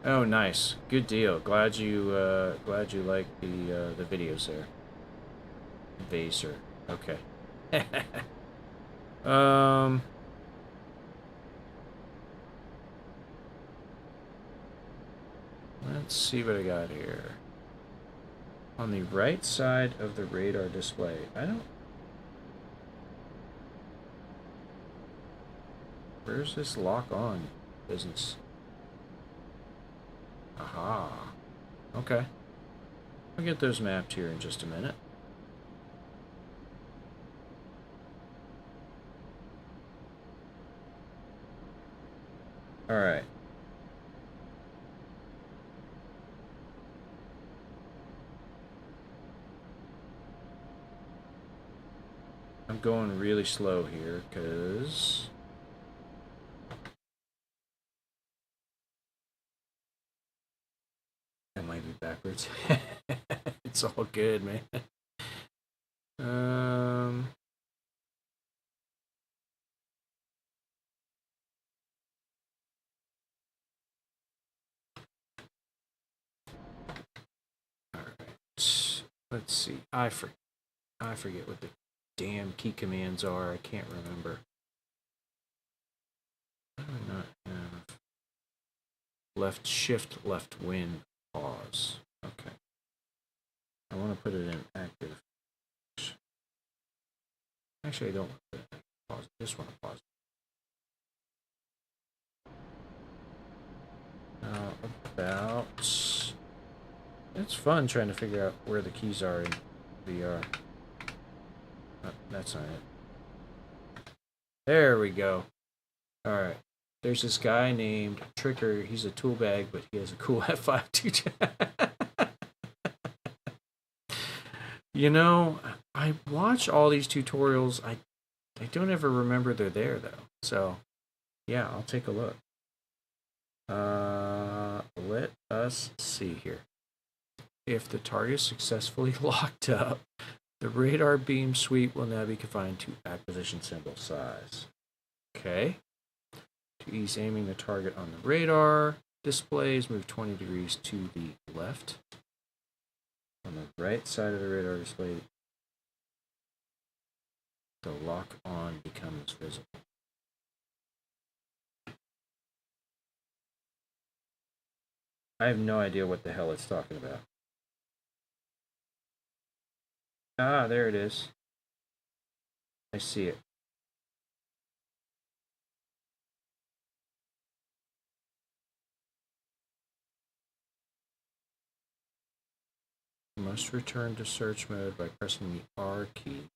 S3: Oh, nice. Good deal. Glad you like the videos there. Vaser. Okay. Let's see what I got here. On the right side of the radar display. Where's this lock on business? Aha. Okay. I'll get those mapped here in just a minute. Alright. I'm going really slow here because that might be backwards. It's all good, man. Alright. Let's see. I forget what the damn key commands are. I can't remember. I do not have left shift, left win, pause. Okay. I want to put it in active. Actually, I don't want to put it in pause. I just want to pause. Now, about... It's fun trying to figure out where the keys are in VR. That's not it. There we go. Alright. There's this guy named Tricker. He's a tool bag, but he has a cool F5 2. You know, I watch all these tutorials. I don't ever remember they're there, though. So, yeah, I'll take a look. Let us see here. If the target is successfully locked up, the radar beam sweep will now be confined to acquisition symbol size. Okay. To ease aiming the target on the radar displays, move 20 degrees to the left. On the right side of the radar display, the lock on becomes visible. I have no idea what the hell it's talking about. Ah, there it is. I see it. You must return to search mode by pressing the R key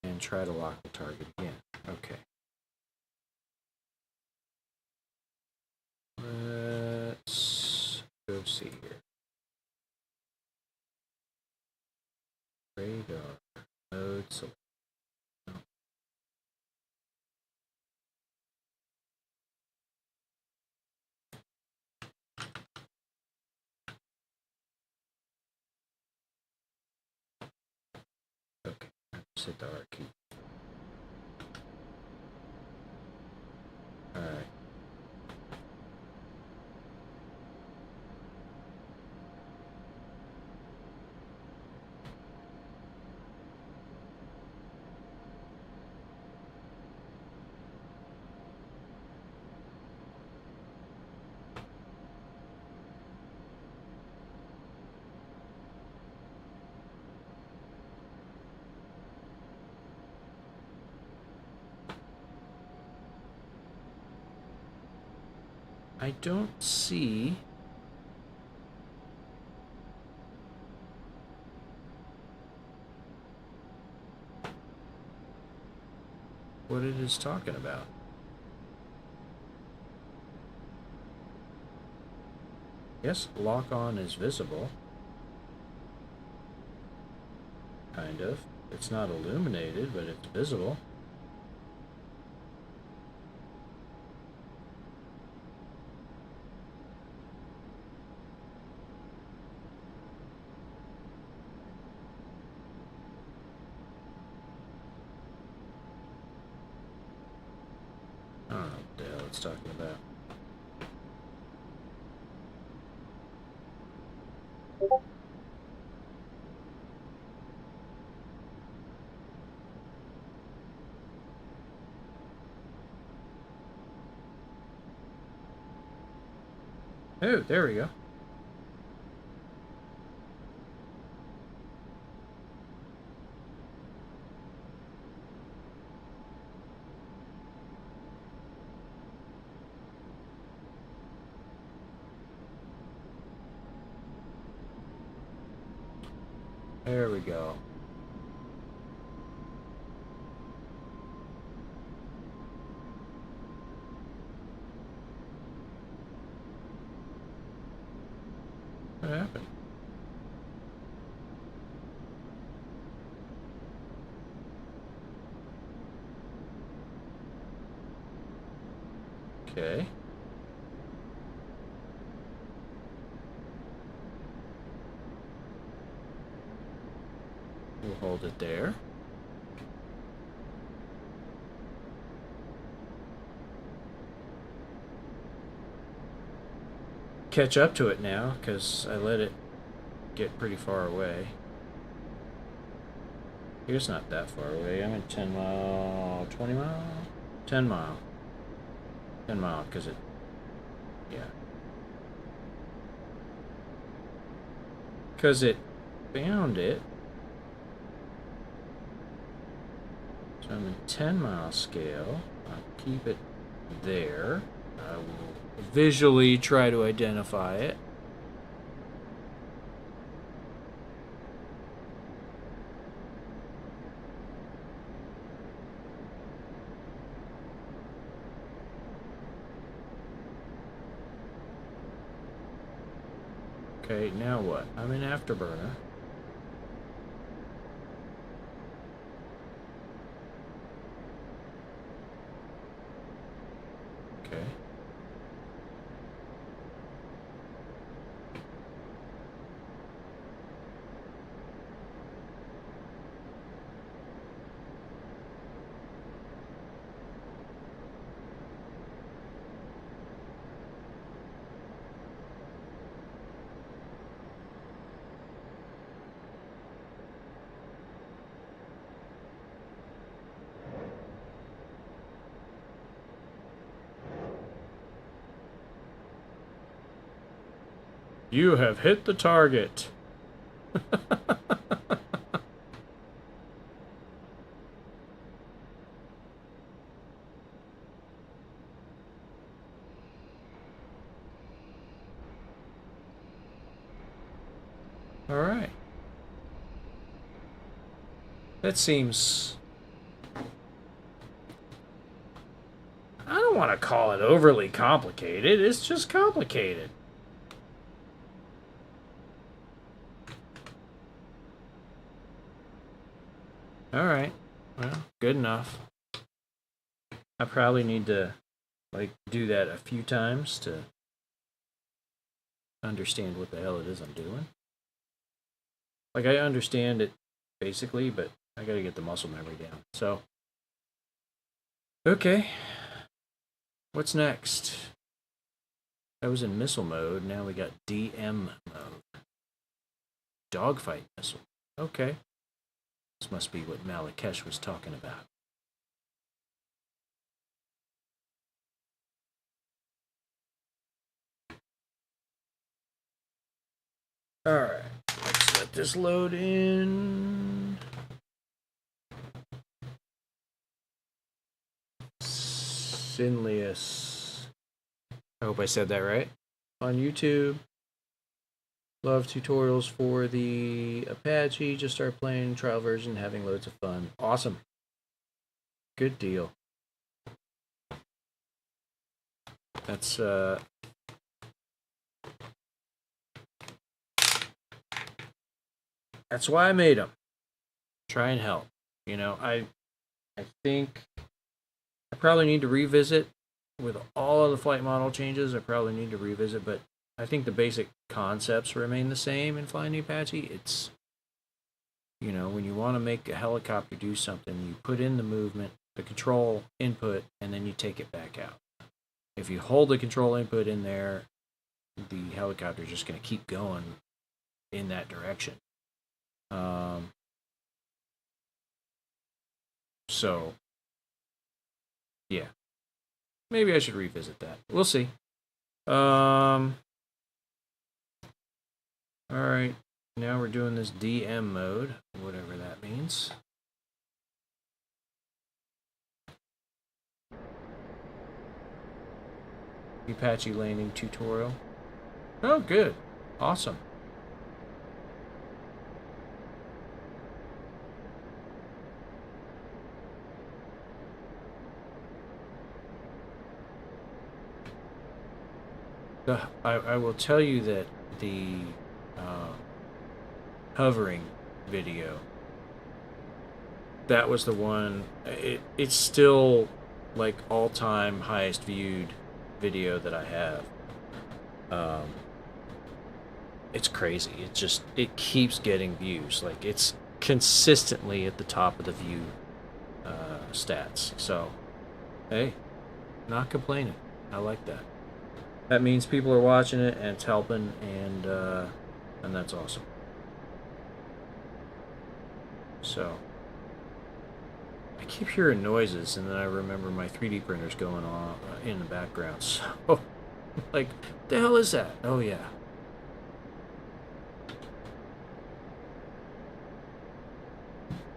S3: and try to lock the target again. Okay. Let's go see here. Radar mode select. just hit the R key. Alright. I don't see what it is talking about. Yes, lock on is visible. Kind of. It's not illuminated, but it's visible. I don't know what the hell it's talking about. Oh, there we go. There we go. What happened? Okay. We'll hold it there. Catch up to it now, because I let it get pretty far away. Here's not that far away. I'm in 10 mile, 20 mile? 10 mile. 10 mile, because it, yeah. Because it found it. So I'm in 10 mile scale. I'll keep it there. I will visually try to identify it. Okay, now what? I'm in Afterburner. Okay. You have hit the target. All right. That seems... I don't want to call it overly complicated. It's just complicated. All right. Well, good enough. I probably need to, like, do that a few times to understand what the hell it is I'm doing. Like, I understand it basically, but I gotta get the muscle memory down. So, okay. What's next? I was in missile mode. Now we got DM mode. Dogfight missile. Okay. This must be what Malakesh was talking about. Alright. Let's let this load in. Sinlius. I hope I said that right. On YouTube. Love tutorials for the Apache. Just start playing trial version, having loads of fun. Awesome. Good deal. That's why I made them. Try and help. You know, I think I probably need to revisit with all of the flight model changes. I probably need to revisit, but I think the basic concepts remain the same in Flying the Apache. It's, you know, when you want to make a helicopter do something, you put in the movement, the control input, and then you take it back out. If you hold the control input in there, the helicopter is just going to keep going in that direction. So, yeah. Maybe I should revisit that. We'll see. Alright. Now we're doing this DM mode, whatever that means. Apache landing tutorial. Oh, good. Awesome. I will tell you that the hovering video, that was the one, it's still like all-time highest viewed video that I have. It's crazy. It keeps getting views. Like, it's consistently at the top of the view stats. So, hey, not complaining. I like that. That means people are watching it and it's helping, and that's awesome. So, I keep hearing noises, and then I remember my 3D printers going on in the background. So, like, what the hell is that? Oh yeah.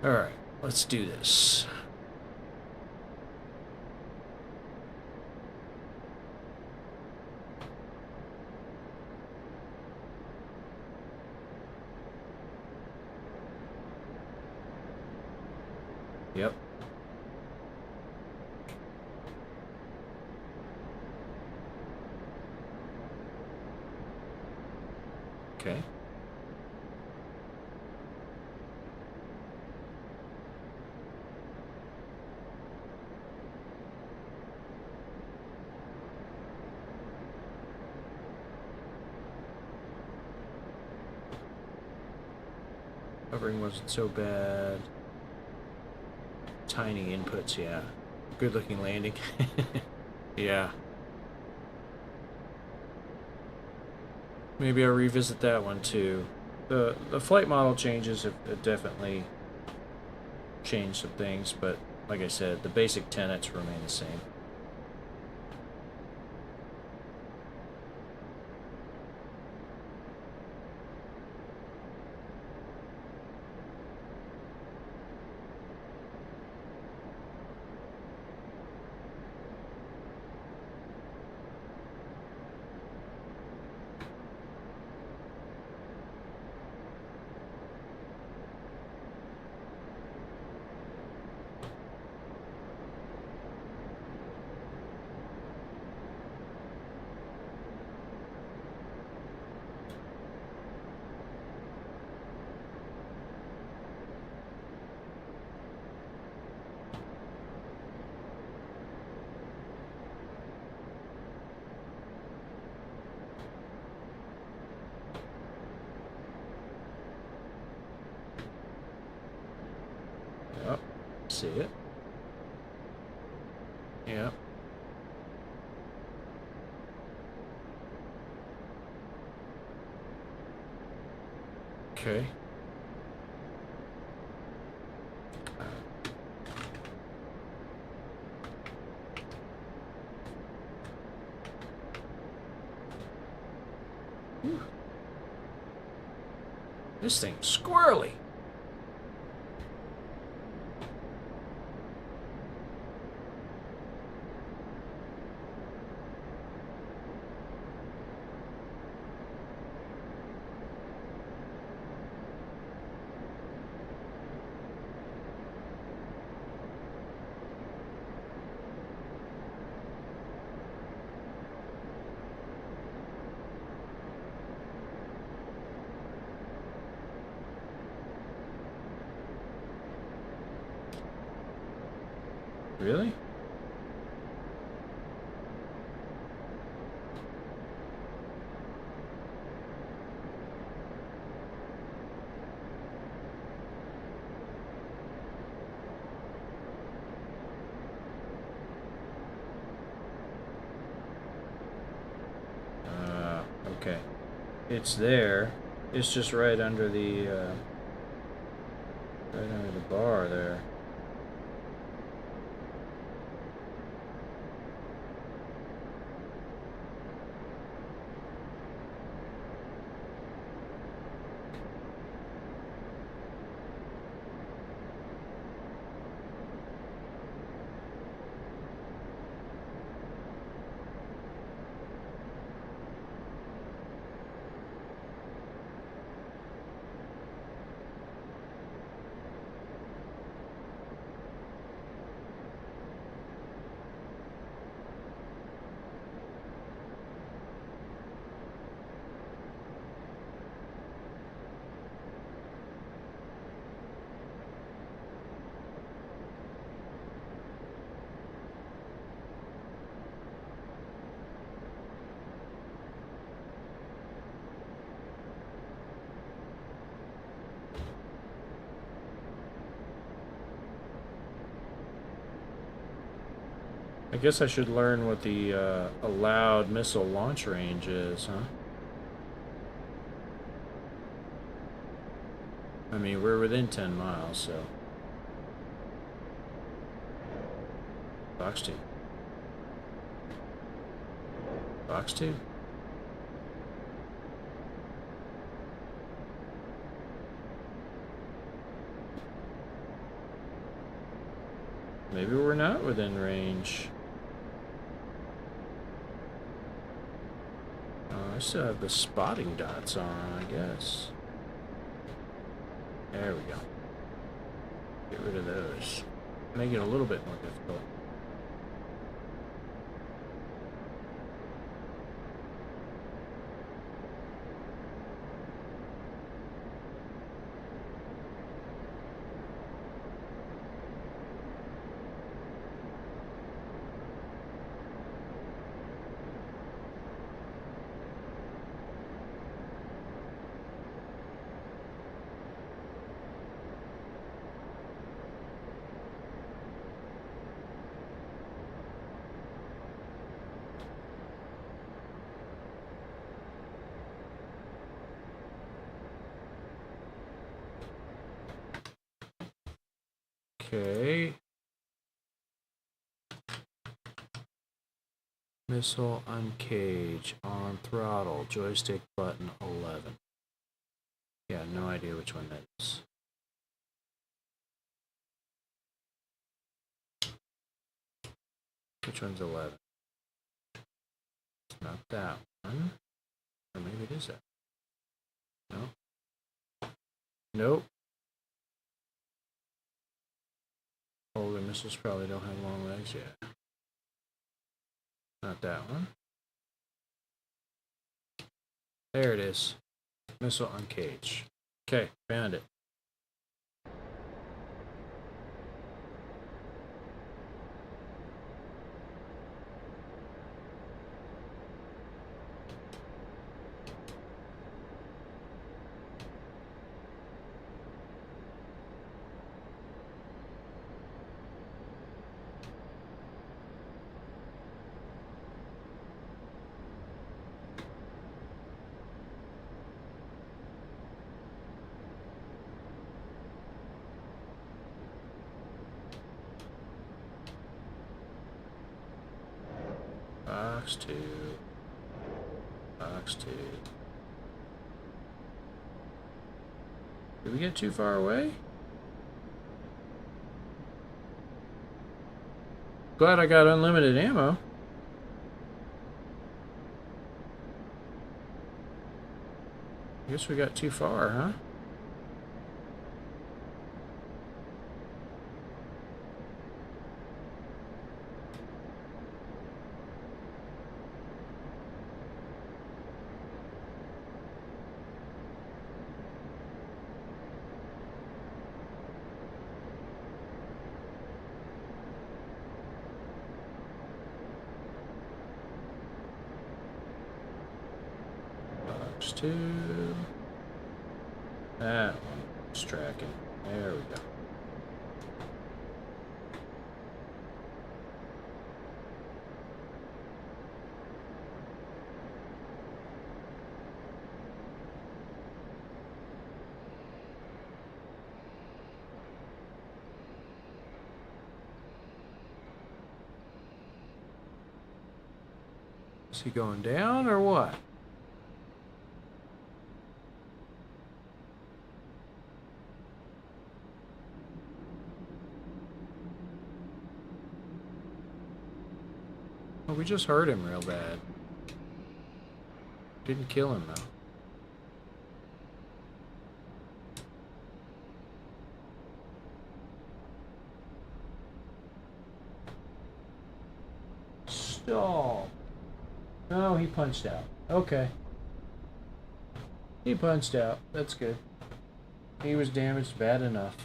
S3: All right, let's do this. Yep. Okay. Hovering wasn't so bad. Tiny inputs, yeah. Good looking landing. Yeah. Maybe I'll revisit that one too. The flight model changes have definitely changed some things, but like I said, the basic tenets remain the same. see it. Yep. Okay. Whew. This thing's squirrely. Really? Okay. It's there. It's just right under the bar there. I guess I should learn what the allowed missile launch range is, huh? I mean, we're within 10 miles, so... Box 2. Box 2. Maybe we're not within range. I still have the spotting dots on, I guess. There we go. Get rid of those. Make it a little bit more difficult. Okay. Missile uncage on throttle, joystick button 11. Yeah, no idea which one that is. Which one's 11? It's not that one. Or maybe it is that. No. Nope. Oh, the missiles probably don't have long legs yet. Not that one. There it is. Missile uncage. Okay, found it. Box 2. Box 2. Did we get too far away? Glad I got unlimited ammo. I guess we got too far, huh? Box 2. That one's tracking. There we go. Is he going down or what? Oh, we just hurt him real bad. Didn't kill him though. Stall. No, he punched out. Okay. He punched out. That's good. He was damaged bad enough.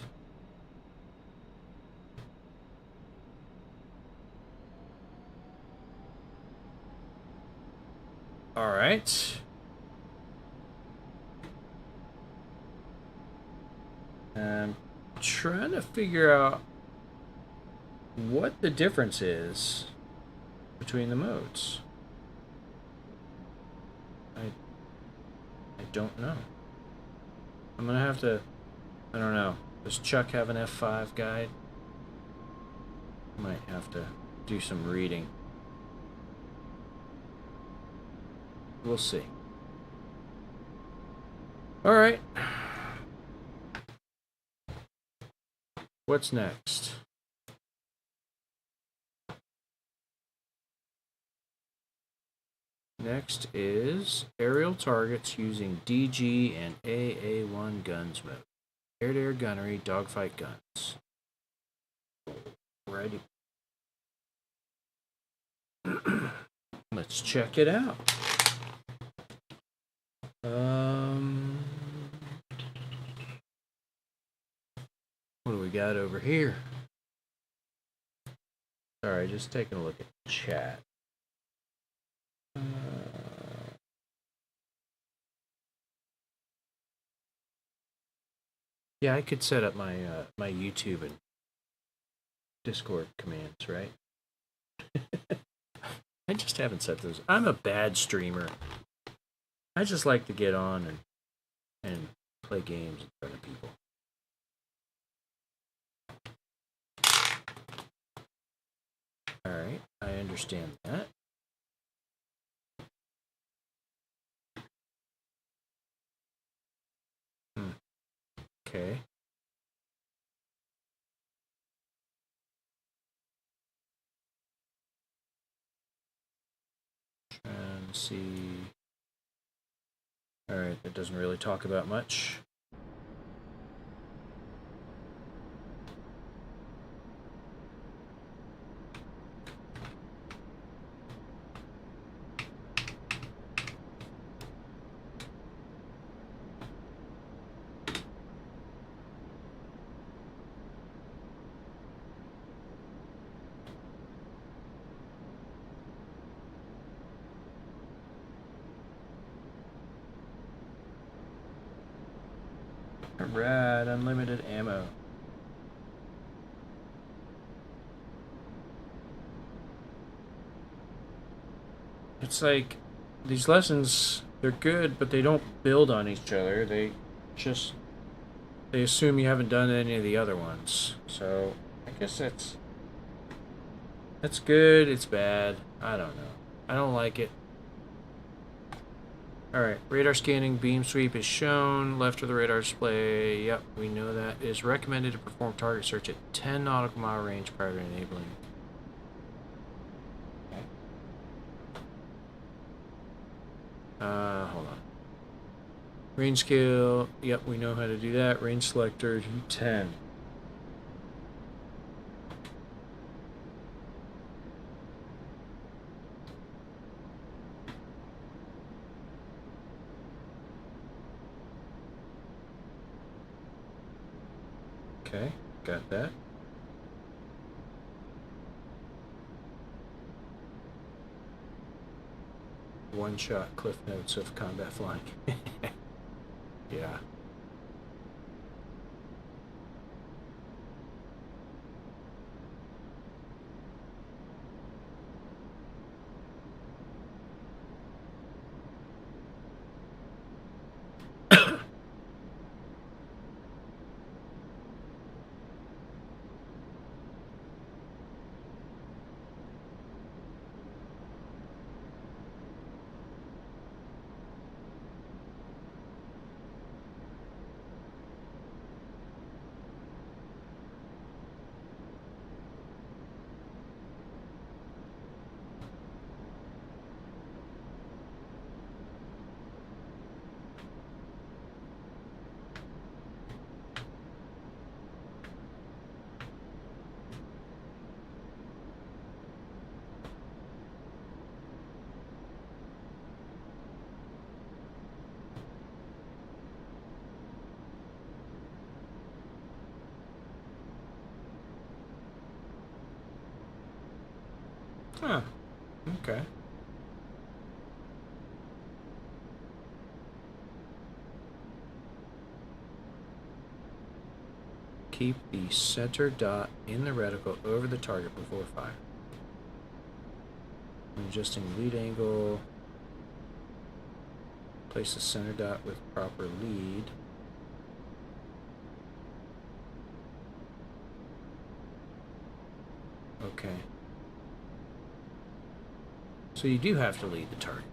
S3: All right. I'm trying to figure out what the difference is between the modes. I don't know. I'm gonna have to, I don't know. Does Chuck have an F5 guide? Might have to do some reading. We'll see. All right. What's next? Next is aerial targets using DG and AA1 guns mode. Air-to-air gunnery, dogfight guns. Ready. Let's check it out. What do we got over here? Sorry, just taking a look at the chat. Yeah, I could set up my my YouTube and Discord commands, right? I just haven't set those. I'm a bad streamer. I just like to get on and play games in front of people. All right, I understand that. Okay. And see. All right, that doesn't really talk about much. Alright, unlimited ammo. It's like these lessons, they're good, but they don't build on each other. They assume you haven't done any of the other ones. So I guess that's good, it's bad. I don't know. I don't like it. Alright, radar scanning, beam sweep is shown. Left of the radar display, yep, we know that. It is recommended to perform target search at 10 nautical mile range prior to enabling.
S1: Okay.
S3: Hold on. Range scale, yep, we know how to do that. Range selector, 10. Okay, got that. One-shot cliff notes of combat flying. Yeah. Huh. Okay. Keep the center dot in the reticle over the target before fire. I'm adjusting lead angle. Place the center dot with proper lead. Okay. So you do have to lead the target.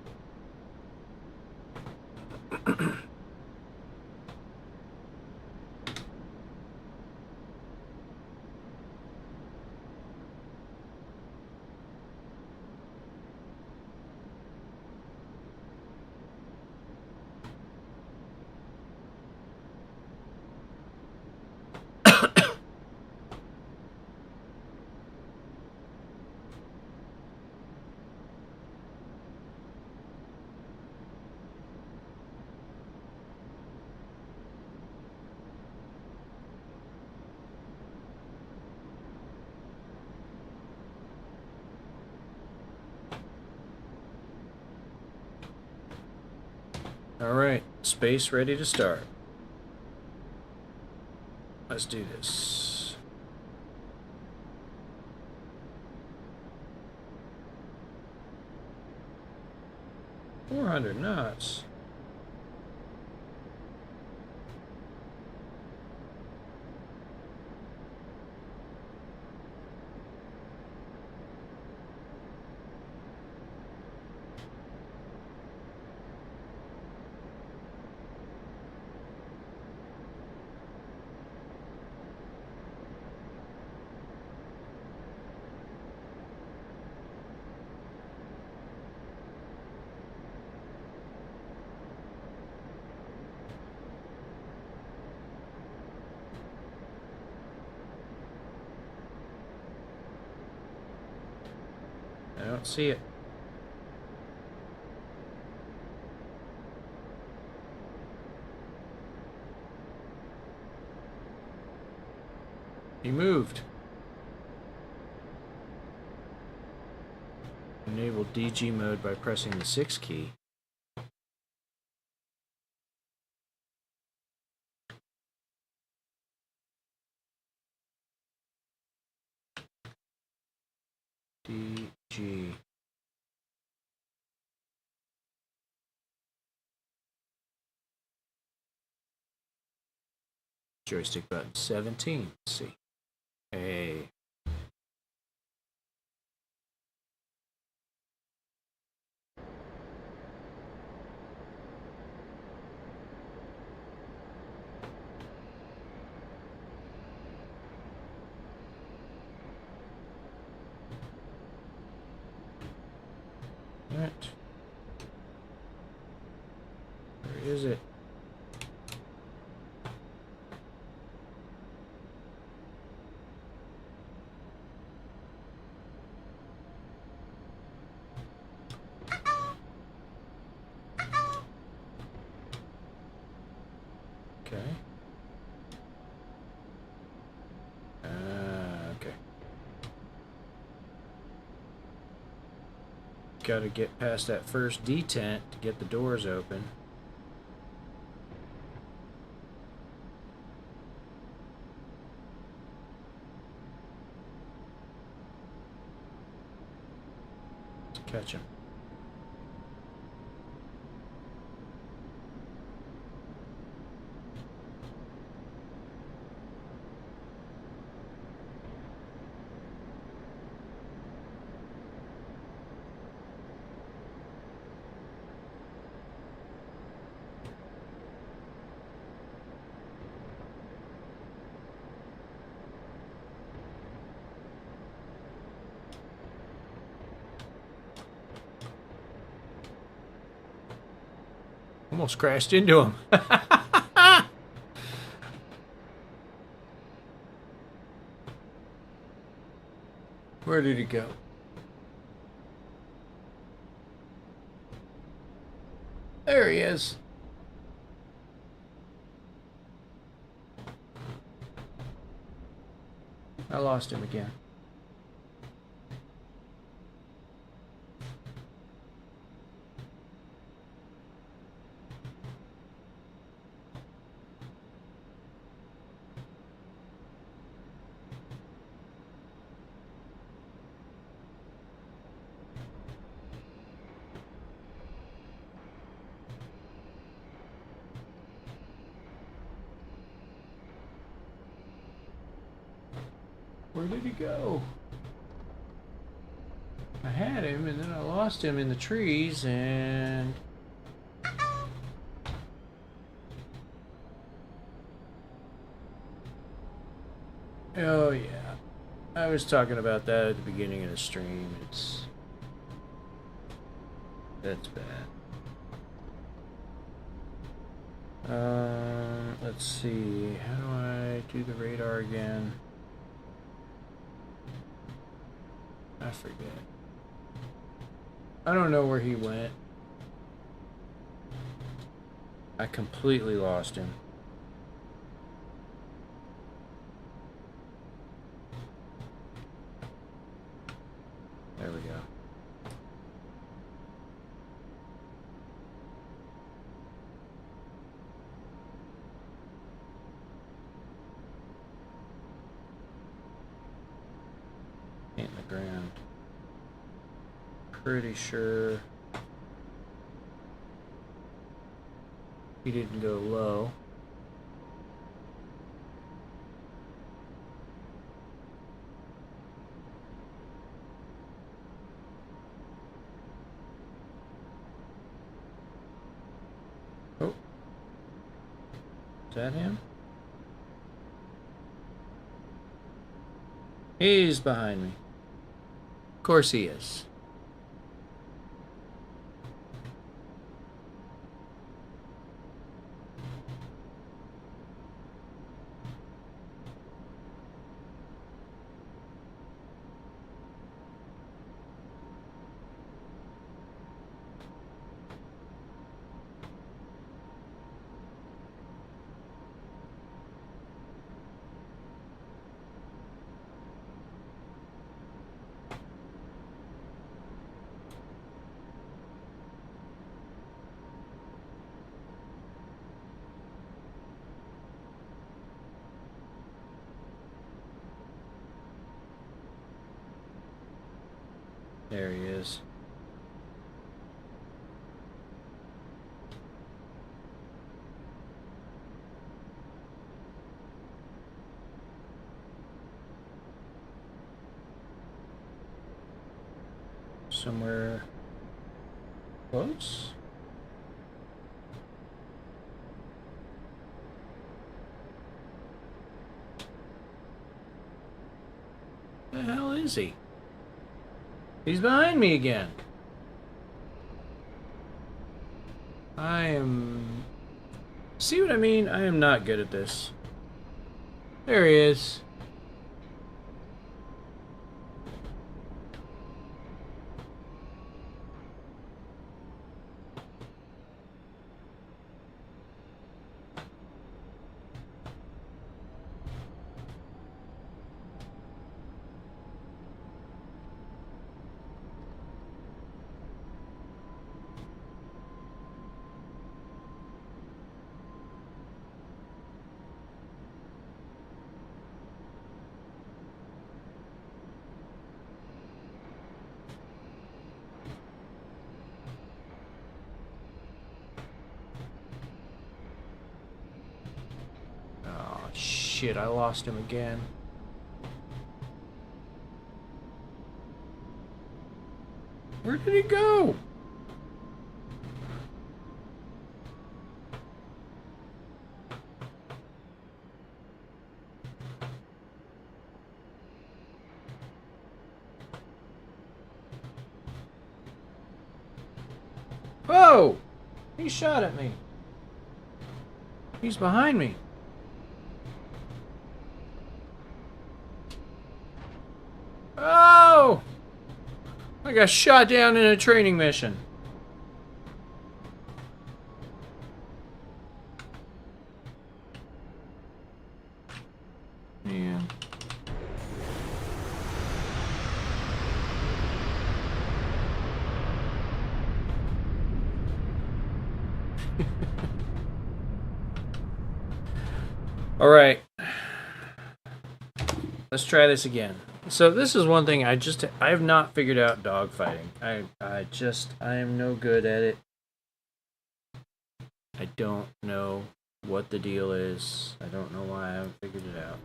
S3: All right, space ready to start. Let's do this. $400 knots. I don't see it. He moved. Enable DG mode by pressing the 6 key. DG. Joystick button 17. Let's see. Hey. Damn it. Where is it? Okay. Okay. Got to get past that first detent to get the doors open. Let's catch him. Almost crashed into him. Where did he go? There he is. I lost him again. Where did he go? I had him and then I lost him in the trees and... Oh yeah. I was talking about that at the beginning of the stream. That's bad. Let's see. How do I do the radar again? I forget. I don't know where he went. I completely lost him. There we go. Paint the ground. Pretty sure he didn't go low. Oh, is that him? He's behind me. Of course he is. There he is. Somewhere close? The hell is he? He's behind me again. I am... See what I mean? I am not good at this. There he is. Oh, shit, I lost him again. Where did he go? Whoa! He shot at me. He's behind me. Oh! I got shot down in a training mission. Yeah. All right. Let's try this again. So this is one thing I have not figured out dogfighting. I am no good at it. I don't know what the deal is. I don't know why I haven't figured it out.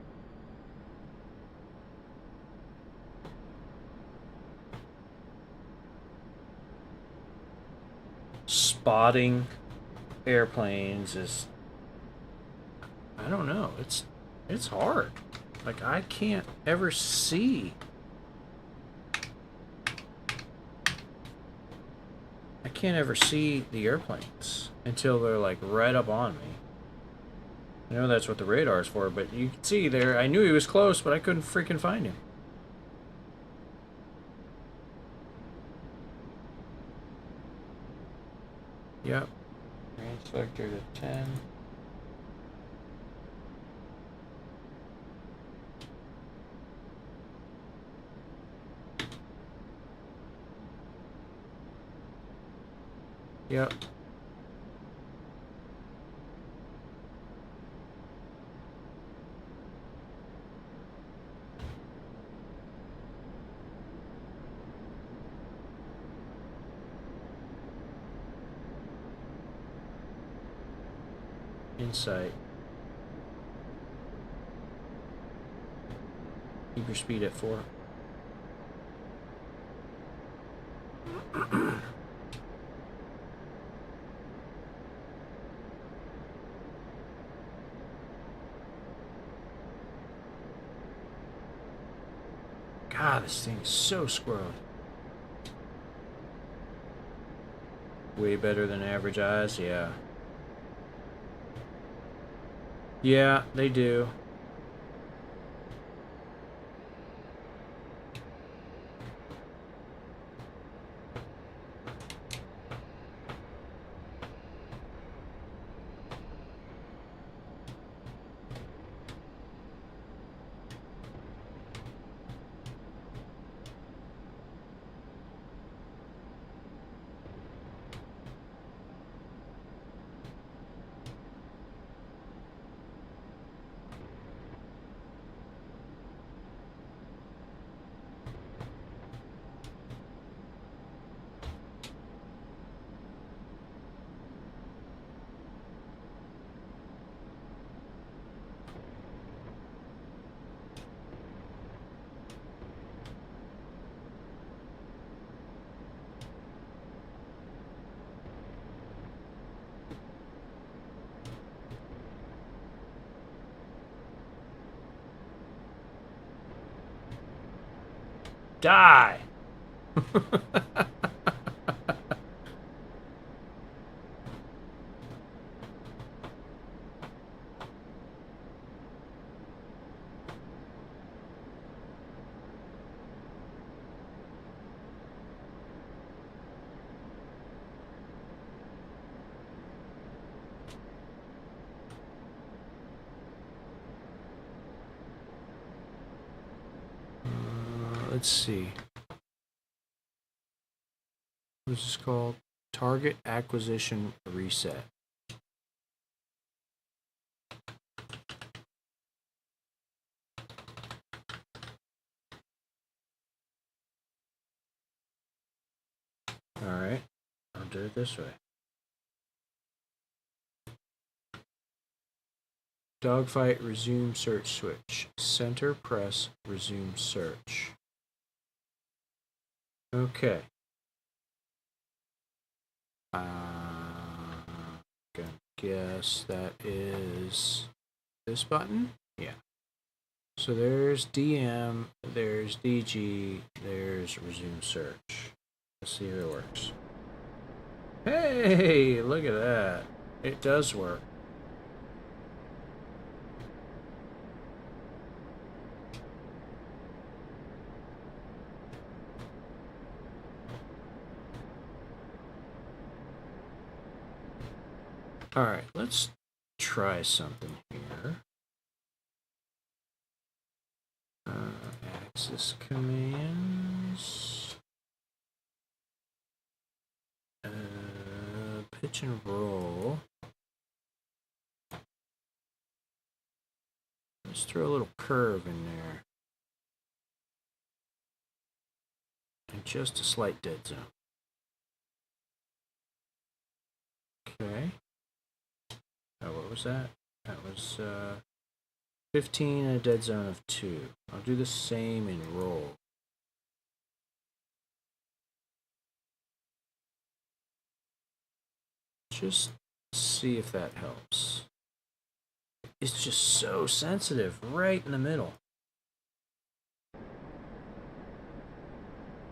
S3: Spotting airplanes is, I don't know, it's hard. Like, I can't ever see. I can't ever see the airplanes until they're like right up on me. I know that's what the radar is for, but you can see there, I knew he was close, but I couldn't freaking find him. Yep. Range selector to 10. Yep. Insight. Keep your speed at 4. God, this thing is so squirrely. Way better than average eyes, yeah. Yeah, they do. Die! let's see. What is this called? Target acquisition reset. Alright, I'll do it this way. Dogfight, resume search switch. Center press, resume search. Okay. Gonna guess that is this button? Yeah. So there's DM, there's DG, there's resume search. Let's see if it works. Hey, look at that. It does work. Alright, let's try something here. Access commands. Pitch and roll. Let's throw a little curve in there. And just a slight dead zone. Okay. Oh, what was that? That was 15 and a dead zone of 2. I'll do the same in roll. Just see if that helps. It's just so sensitive, right in the middle.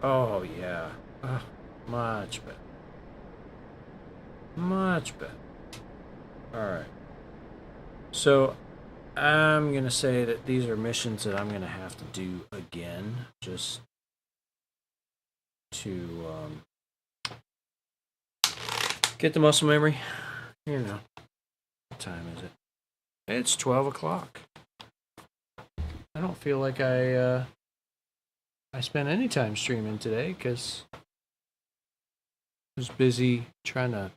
S3: Oh, yeah. Much better. Much better. Alright. So, I'm going to say that these are missions that I'm going to have to do again, just to get the muscle memory. You know, what time is it? It's 12 o'clock. I don't feel like I spent any time streaming today because I was busy trying to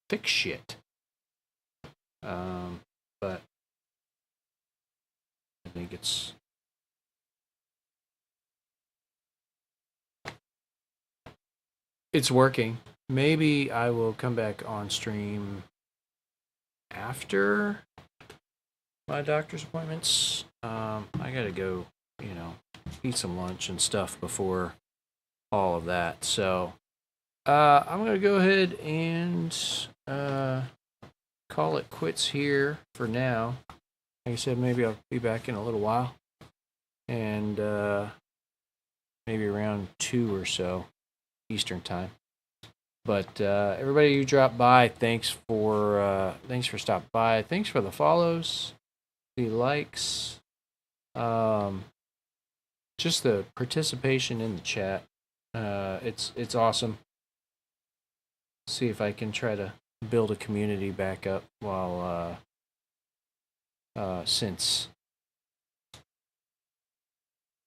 S3: fix shit. But I think it's working. Maybe I will come back on stream after my doctor's appointments. I gotta go, eat some lunch and stuff before all of that. So I'm gonna go ahead and call it quits here for now. Like I said, maybe I'll be back in a little while, and maybe around 2 or so Eastern time. But everybody who dropped by, thanks for stopping by. Thanks for the follows, the likes, just the participation in the chat. It's awesome. See if I can try to build a community back up while since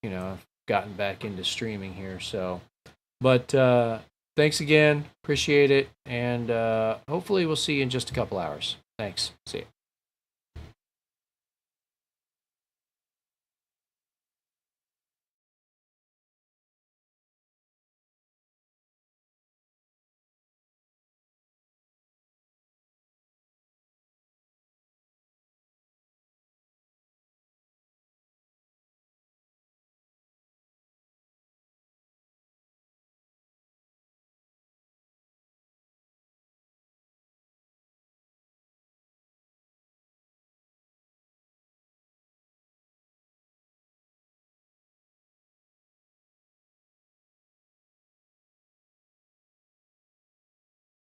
S3: I've gotten back into streaming here. So, but thanks again, appreciate it, and hopefully we'll see you in just a couple hours. Thanks. See you.